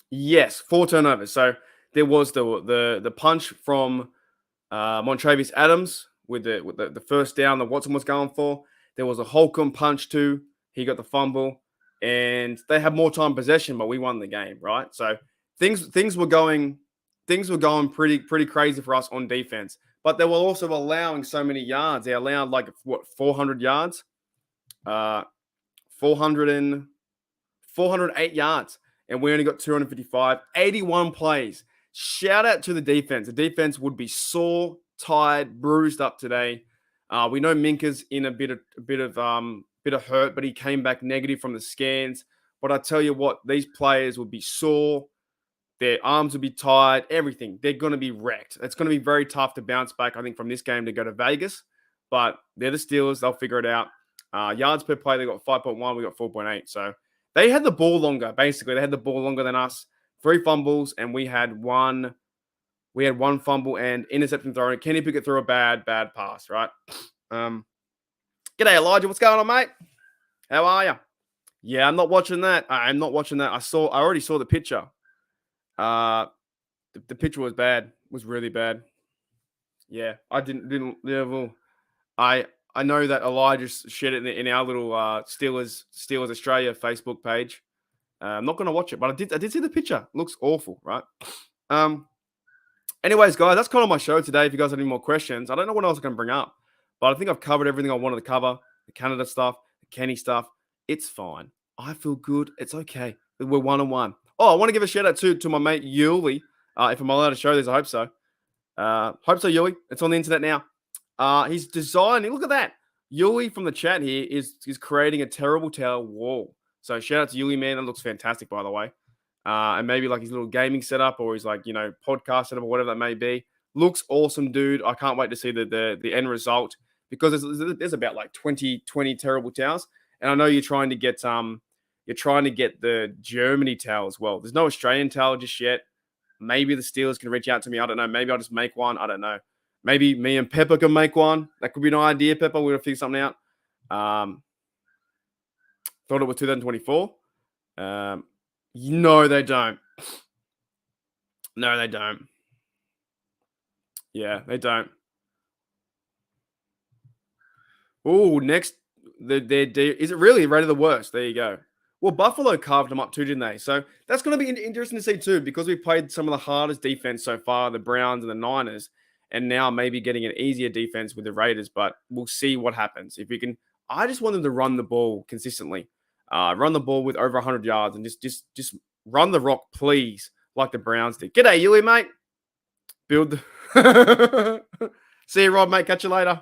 [SPEAKER 1] Yes, 4 turnovers. So there was the punch from Montravius Adams with the first down that Watson was going for. There was a Holcomb punch too. He got the fumble, and they had more time possession, but we won the game, right? So things were going pretty crazy for us on defense. But they were also allowing so many yards. They allowed 400 yards, 408 yards, and we only got 255, 81 plays. Shout out to the defense. The defense would be sore, tired, bruised up today. We know Minka's in a bit of hurt, but he came back negative from the scans. But I tell you what, these players would be sore. Their arms would be tired. Everything. They're going to be wrecked. It's going to be very tough to bounce back, I think, from this game to go to Vegas. But they're the Steelers. They'll figure it out. Yards per play, they got 5.1. We got 4.8. So they had the ball longer, basically. They had the ball longer than us. 3 fumbles, and we had one fumble and interception throw. And Kenny Pickett threw a bad pass, right? G'day, Elijah. What's going on, mate? How are you? Yeah, I'm not watching that. I'm not watching that. I already saw the picture. The picture was bad. It was really bad. Yeah, I didn't. Yeah, well, I know that Elijah shared it in our little Steelers Australia Facebook page. I'm not going to watch it, but I did see the picture. It looks awful, right? Anyways, guys, that's kind of my show today. If you guys have any more questions, I don't know what else I can bring up, but I think I've covered everything I wanted to cover. The Canada stuff, the Kenny stuff. It's fine. I feel good. It's okay. We're 1-1. Oh, I want to give a shout out to my mate Yuli. If I'm allowed to show this, I hope so. Hope so, Yuli. It's on the internet now. He's designing. Look at that. Yuli from the chat here is creating a terrible tower wall. So shout out to Yuli, man. That looks fantastic, by the way. And maybe like his little gaming setup or his podcast setup or whatever that may be. Looks awesome, dude. I can't wait to see the end result because there's about like 20 terrible towers. And I know you're trying to get the Germany towel as well. There's no Australian towel just yet. Maybe the Steelers can reach out to me. I don't know. Maybe I'll just make one. I don't know. Maybe me and Pepper can make one. That could be an idea, Pepper. We're going to figure something out. Thought it was 2024. No, they don't. No, they don't. Yeah, they don't. Oh, next. Is it really rated the worst? There you go. Well, Buffalo carved them up too, didn't they? So that's going to be interesting to see too, because we played some of the hardest defense so far, the Browns and the Niners, and now maybe getting an easier defense with the Raiders. But we'll see what happens. If we can, I just want them to run the ball consistently, run the ball with over 100 yards, and just run the rock, please, like the Browns did. G'day, Yuli, mate. Build. See you, Rob, mate. Catch you later.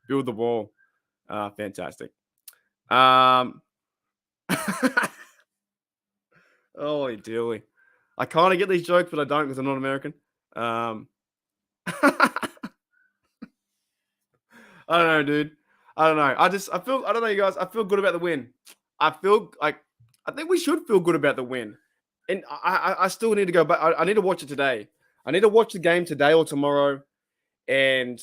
[SPEAKER 1] Build the wall. Fantastic. Oh, dearly. I kind of get these jokes, but I don't because I'm not American. I don't know, dude. I don't know. I don't know, you guys. I feel good about the win. I think we should feel good about the win. And I still need to go back. I need to watch it today. I need to watch the game today or tomorrow and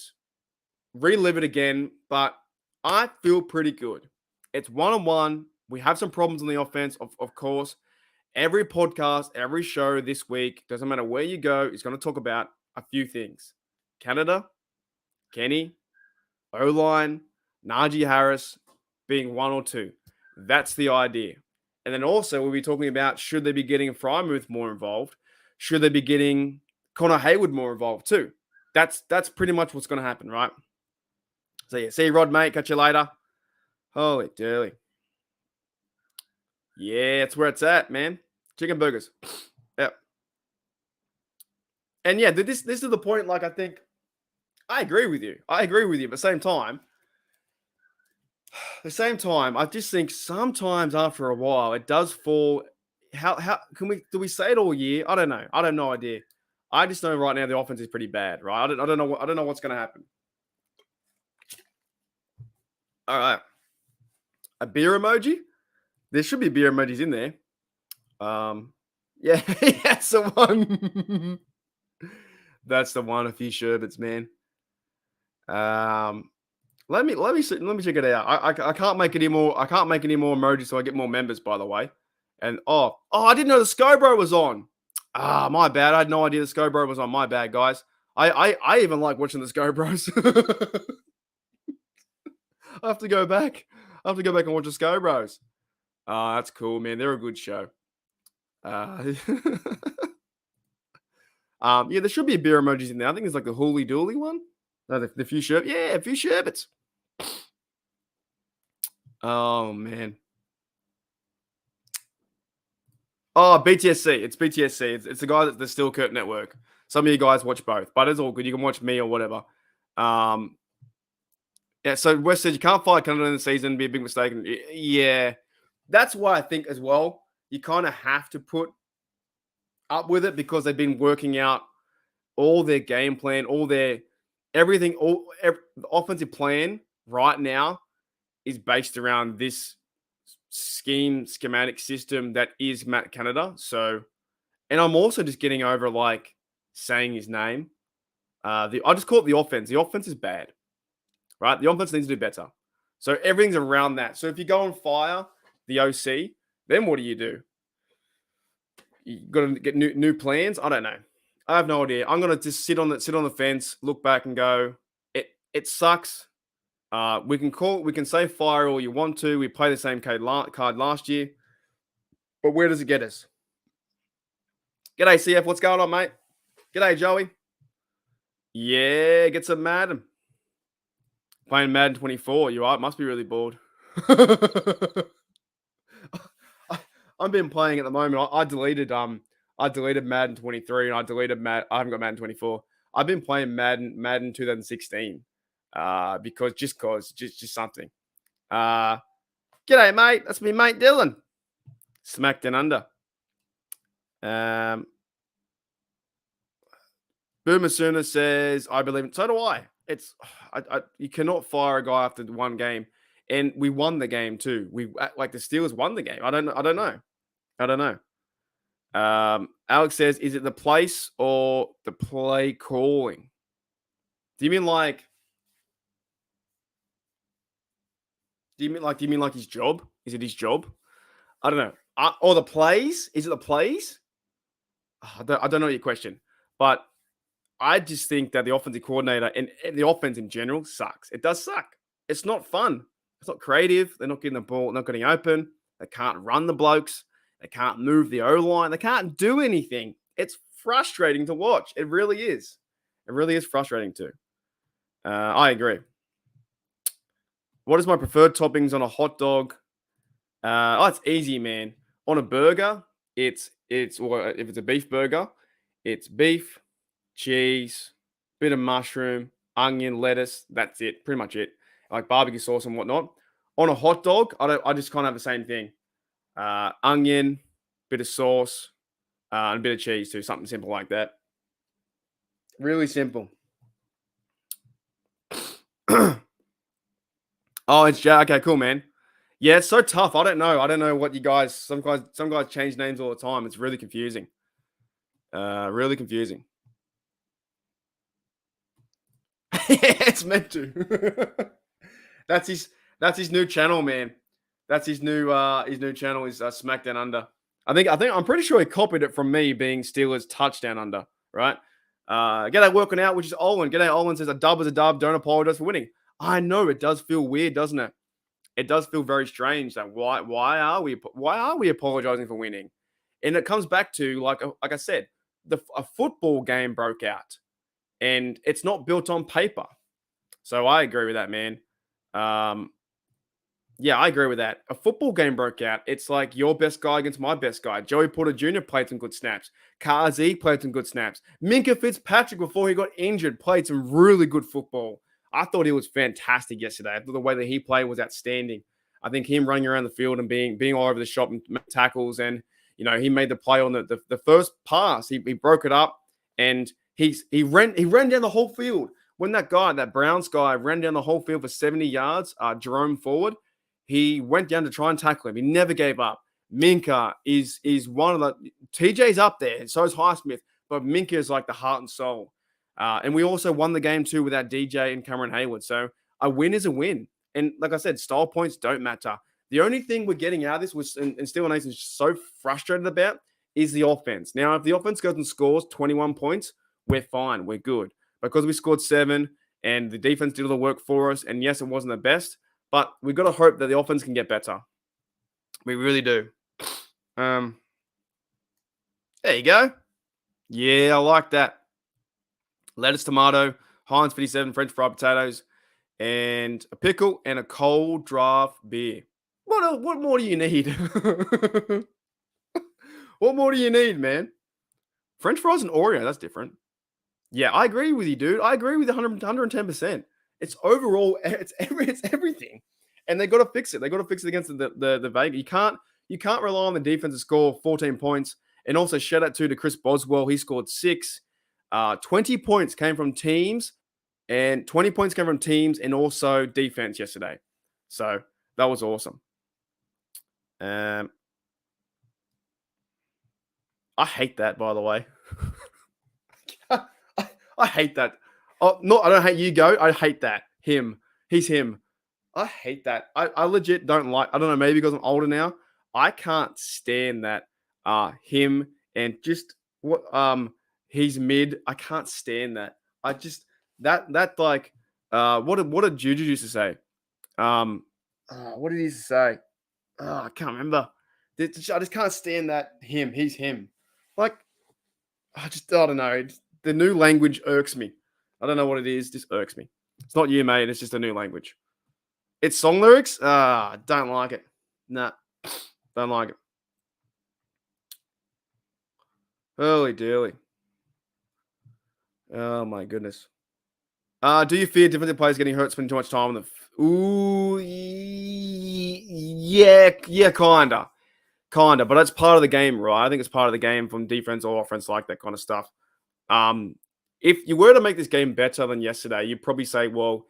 [SPEAKER 1] relive it again. But I feel pretty good. It's 1-1. We have some problems on the offense, of course. Every podcast, every show this week, doesn't matter where you go, is going to talk about a few things. Canada, Kenny, O-line, Najee Harris being 1 or 2. That's the idea. And then also we'll be talking about should they be getting Frymouth more involved? Should they be getting Connor Hayward more involved too? That's pretty much what's going to happen, right? So yeah, see you, Rod, mate. Catch you later. Holy dooly. Yeah, it's where it's at, man. Chicken burgers. Yep. And yeah, this is the point. Like, I think I agree with you. But at the same time, I just think sometimes after a while, it does fall how do we say it all year? I don't know. I have no idea. I just know right now the offense is pretty bad, right? I don't know what's going to happen. All right. A beer emoji? There should be beer emojis in there. Yeah, that's the one. That's the one. A few sherbets, man. Let me check it out. I can't make any more. I can't make any more emojis, so I get more members. By the way, and I didn't know the Scobro was on. My bad. I had no idea the Scobro was on. My bad, guys. I even like watching the Scobros. I have to go back. I have to go back and watch the Scobros. That's cool, man. They're a good show. Yeah, there should be beer emojis in there. I think it's like the Hooly Dooly one. No, the few sherbets. Yeah, a few sherbets. Oh, man. Oh, BTSC. It's BTSC. It's the guy that's the Steel Curtain Network. Some of you guys watch both, but it's all good. You can watch me or whatever. Yeah, so West said you can't fight Canada in the season, be a big mistake. And yeah, that's why I think as well, you kind of have to put up with it because they've been working out all their game plan, all their everything, the offensive plan right now is based around this schematic system that is Matt Canada. So, and I'm also just getting over like saying his name. I just call it the offense. The offense is bad, right? The offense needs to do better. So everything's around that. So if you go and fire the OC, then what do? You got to get new plans. I don't know. I have no idea. I'm gonna just sit on the fence, look back, and go. It sucks. We can say fire all you want to. We play the same card last year, but where does it get us? G'day CF, what's going on, mate? G'day Joey. Yeah, get some Madden. Playing Madden 24. You are. Must be really bored. I've been playing at the moment. I deleted Madden 23 and I haven't got Madden 24. I've been playing Madden 2016 because just something. G'day, mate. That's me, mate Dylan. Smacked and under. Boomer Sooner says, I believe it. So do I. You cannot fire a guy after one game. And we won the game too. The Steelers won the game. I don't know. Alex says, is it the place or the play calling? Do you mean like his job? Is it his job? I don't know. Or the plays? Is it the plays? I don't know your question, but I just think that the offensive coordinator and the offense in general sucks. It does suck. It's not fun. It's not creative. They're not getting the ball, not getting open. They can't run the blokes. They can't move the O-line. They can't do anything. It's frustrating to watch. It really is. It really is frustrating too. I agree. What is my preferred toppings on a hot dog? It's easy, man. On a burger, if it's a beef burger, it's beef, cheese, bit of mushroom, onion, lettuce. That's it. Pretty much it. Like barbecue sauce and whatnot. On a hot dog, I just kind of have the same thing. Onion, bit of sauce, and a bit of cheese too. Something simple like that. Really simple. Oh, it's Jack. Okay, cool, man. Yeah, it's so tough. I don't know what you guys. Some guys change names all the time. It's really confusing. Really confusing. It's meant to. That's his new channel, man. That's his new channel is Smackdown Under. I'm pretty sure he copied it from me being Steelers Touchdown Under, right? G'day working out, which is Olin. G'day Olin says a dub is a dub. Don't apologize for winning. I know it does feel weird, doesn't it? It does feel very strange that why are we apologizing for winning? And it comes back to like I said, a football game broke out, and it's not built on paper. So I agree with that, man. Yeah, I agree with that. A football game broke out. It's like your best guy against my best guy. Joey Porter Jr. played some good snaps. Kazi played some good snaps. Minka Fitzpatrick, before he got injured, played some really good football. I thought he was fantastic yesterday. I thought the way that he played was outstanding. I think him running around the field and being all over the shop and tackles and, he made the play on the first pass. He broke it up, and he ran down the whole field. When that Browns guy, ran down the whole field for 70 yards, Jerome Ford, he went down to try and tackle him. He never gave up. Minka is one of the TJ's up there, and so is Highsmith, but Minka is like the heart and soul. And we also won the game too without DJ and Cameron Hayward. So a win is a win. And like I said, style points don't matter. The only thing we're getting out of this was, and Steven Nathan's so frustrated about, is the offense. Now, if the offense goes and scores 21 points, we're fine. We're good. Because we scored 7 and the defense did all the work for us. And yes, it wasn't the best, but we've got to hope that the offense can get better. We really do. There you go. Yeah, I like that. Lettuce, tomato, Heinz 57, French fried potatoes, and a pickle and a cold draft beer. What more do you need? What more do you need, man? French fries and Oreo, that's different. Yeah, I agree with you, dude. I agree with 110%. It's overall, it's everything. And they got to fix it. They got to fix it against the Vegas. You can't rely on the defense to score 14 points. And also shout out to Chris Boswell. He scored 6. 20 points came from teams, and 20 points came from teams and also defense yesterday. So that was awesome. I hate that, by the way. I hate that. Oh, no, I don't hate you, Go. I hate that. Him. He's him. I hate that. I legit don't like. I don't know. Maybe because I'm older now. I can't stand that. Him and just what. He's mid. I can't stand that. I just that like. What did Juju used to say? What did he used to say? I can't remember. I just can't stand that. Him. He's him. Like, I don't know. The new language irks me. I don't know what it is. Just irks me. It's not you, mate. It's just a new language. It's song lyrics. Don't like it. Nah, don't like it. Holy dearly. Oh my goodness. Do you fear defensive players getting hurt, spending too much time on the? Ooh, yeah, kinda. But that's part of the game, right? I think it's part of the game from defense or offense, like that kind of stuff. If you were to make this game better than yesterday, you'd probably say, well,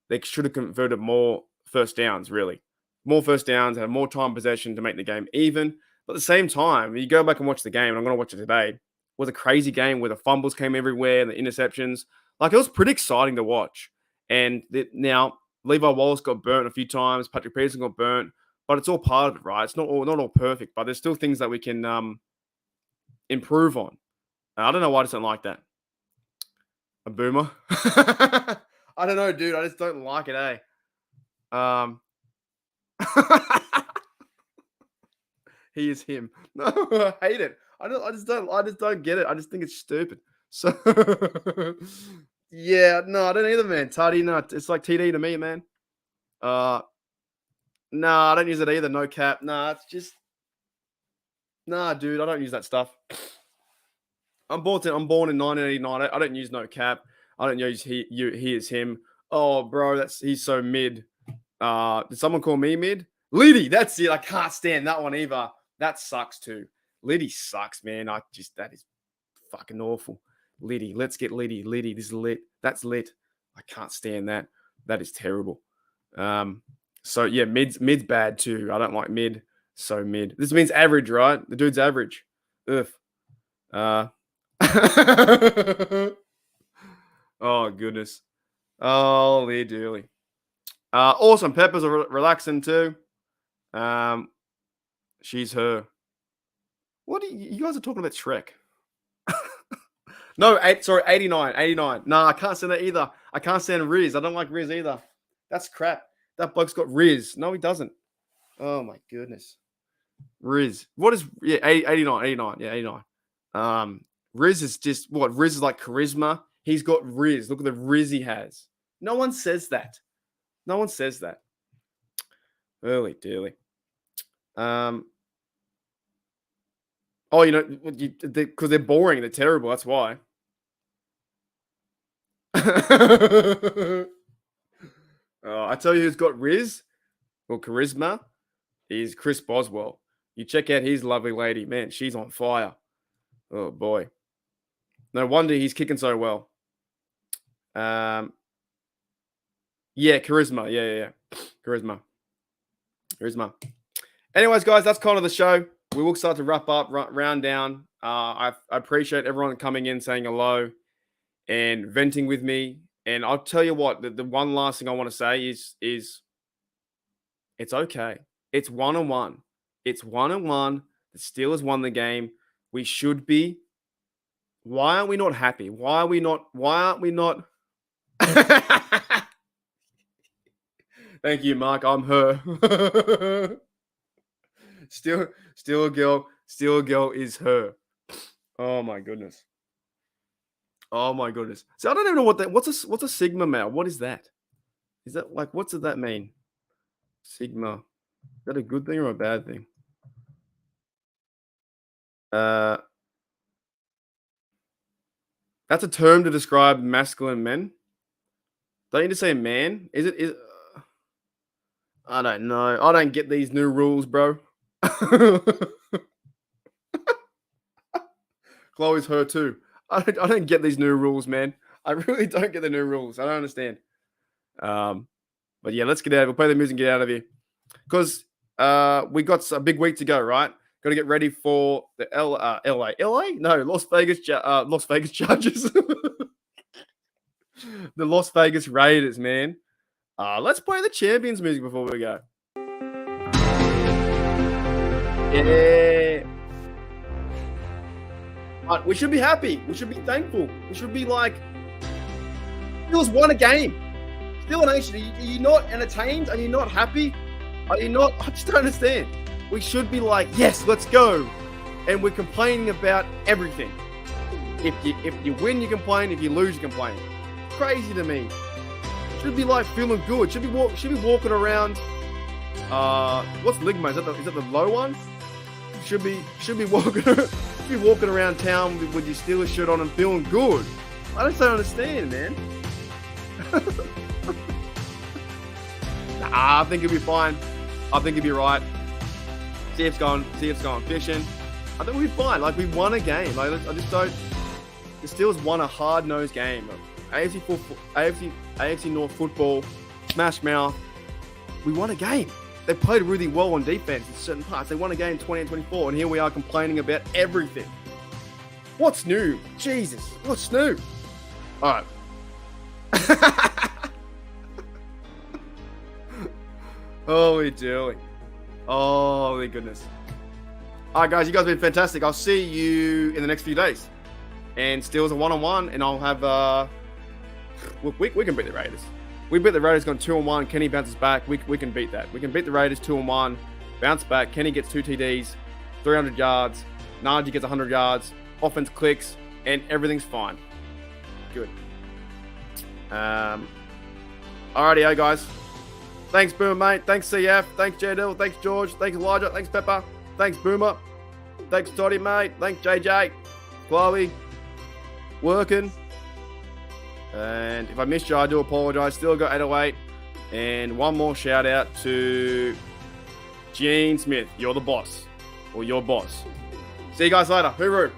[SPEAKER 1] they should have converted more first downs, really. More first downs, have more time possession to make the game even. But at the same time, you go back and watch the game, and I'm going to watch it today. It was a crazy game where the fumbles came everywhere, the interceptions. Like, it was pretty exciting to watch. And now, Levi Wallace got burnt a few times. Patrick Peterson got burnt. But it's all part of it, right? It's not all perfect, but there's still things that we can improve on. I don't know why I just don't like that. A boomer? I don't know, dude. I just don't like it, eh? He is him. No, I hate it. I just don't get it. I just think it's stupid. So yeah, no, I don't either, man. Tutty, no, it's like TD to me, man. No, I don't use it either. No cap. Nah, it's just dude. I don't use that stuff. I'm born in 1989. I don't use no cap. I don't use he is him. Oh, bro, he's so mid. Did someone call me mid? Liddy, that's it. I can't stand that one either. That sucks too. Liddy sucks, man. That is fucking awful. Liddy, let's get Liddy. Liddy, this is lit. That's lit. I can't stand that. That is terrible. So yeah, mid's bad too. I don't like mid. So mid. This means average, right? The dude's average. Ugh. Oh goodness. Oh, dearly. Awesome. Peppers are relaxing too. She's her. What you guys are talking about Shrek? No, 89. 89. No, I can't stand that either. I can't stand Riz. I don't like Riz either. That's crap. That bloke's got Riz. No, he doesn't. Oh my goodness. Riz. What is 89. Yeah, 89. Riz is just what? Riz is like charisma. He's got Riz. Look at the Riz he has. No one says that. No one says that. Early, dearly. Oh, because they're boring. They're terrible. That's why. I tell you who's got Riz or charisma is Chris Boswell. You check out his lovely lady. Man, she's on fire. Oh, boy. No wonder he's kicking so well. Yeah, charisma. Yeah. Charisma. Anyways, guys, that's kind of the show. We will start to wrap up, round down. I appreciate everyone coming in, saying hello, and venting with me. And I'll tell you what, the one last thing I want to say is it's okay. It's 1-1. It's 1-1. The Steelers won the game. We should be. Why aren't we not happy? Why aren't we not? Thank you, Mark. I'm her. Still a girl is her. Oh my goodness. So I don't even know what's a sigma male. What is that? Is that like, what does that mean? Sigma. Is that a good thing or a bad thing? That's a term to describe masculine men. Don't you just say man? Is I don't know. I don't get these new rules, bro. Chloe's her too. I don't get these new rules, man. I really don't get the new rules. I don't understand. But yeah, let's get out. We'll play the music and get out of here. Because we got a big week to go, right? Got to get ready for the LA? No, Las Vegas Chargers. The Las Vegas Raiders, man. Let's play the champions music before we go. Yeah. But we should be happy. We should be thankful. We should be like, Steelers won a game. Steel Nation, are you not entertained? Are you not happy? Are you not? I just don't understand. We should be like, yes, let's go. And we're complaining about everything. If you win, you complain. If you lose, you complain. Crazy to me. Should be like feeling good. Should be walking around. What's ligma? Is that the low one? Should be walking around town with your Steelers shirt on and feeling good. I just don't understand, man. I think it'll be fine. I think it'll be right. See if it's going fishing. I think we'll be fine. Like, we won a game. Like, I just don't. The Steelers won a hard-nosed game. AFC North football, smash mouth. We won a game. They played really well on defense in certain parts. They won a game 20-24, and here we are complaining about everything. What's new? Jesus, what's new? All right. Holy dooly. Holy goodness. All right, guys, you guys have been fantastic. I'll see you in the next few days. And Steelers are 1-1, and I'll have... We can beat the Raiders. We beat the Raiders, gone 2-1. Kenny bounces back. We can beat that. We can beat the Raiders 2-1. Bounce back. Kenny gets 2 TDs, 300 yards. Najee gets 100 yards. Offense clicks, and everything's fine. Good. Alrighty, guys. Thanks, Boomer, mate. Thanks, CF. Thanks, JDL. Thanks, George. Thanks, Elijah. Thanks, Pepper. Thanks, Boomer. Thanks, Toddy, mate. Thanks, JJ. Chloe. Working. And if I missed you, I do apologize. Still got 808. And one more shout out to Gene Smith. You're the boss. Or your boss. See you guys later. Hooroo.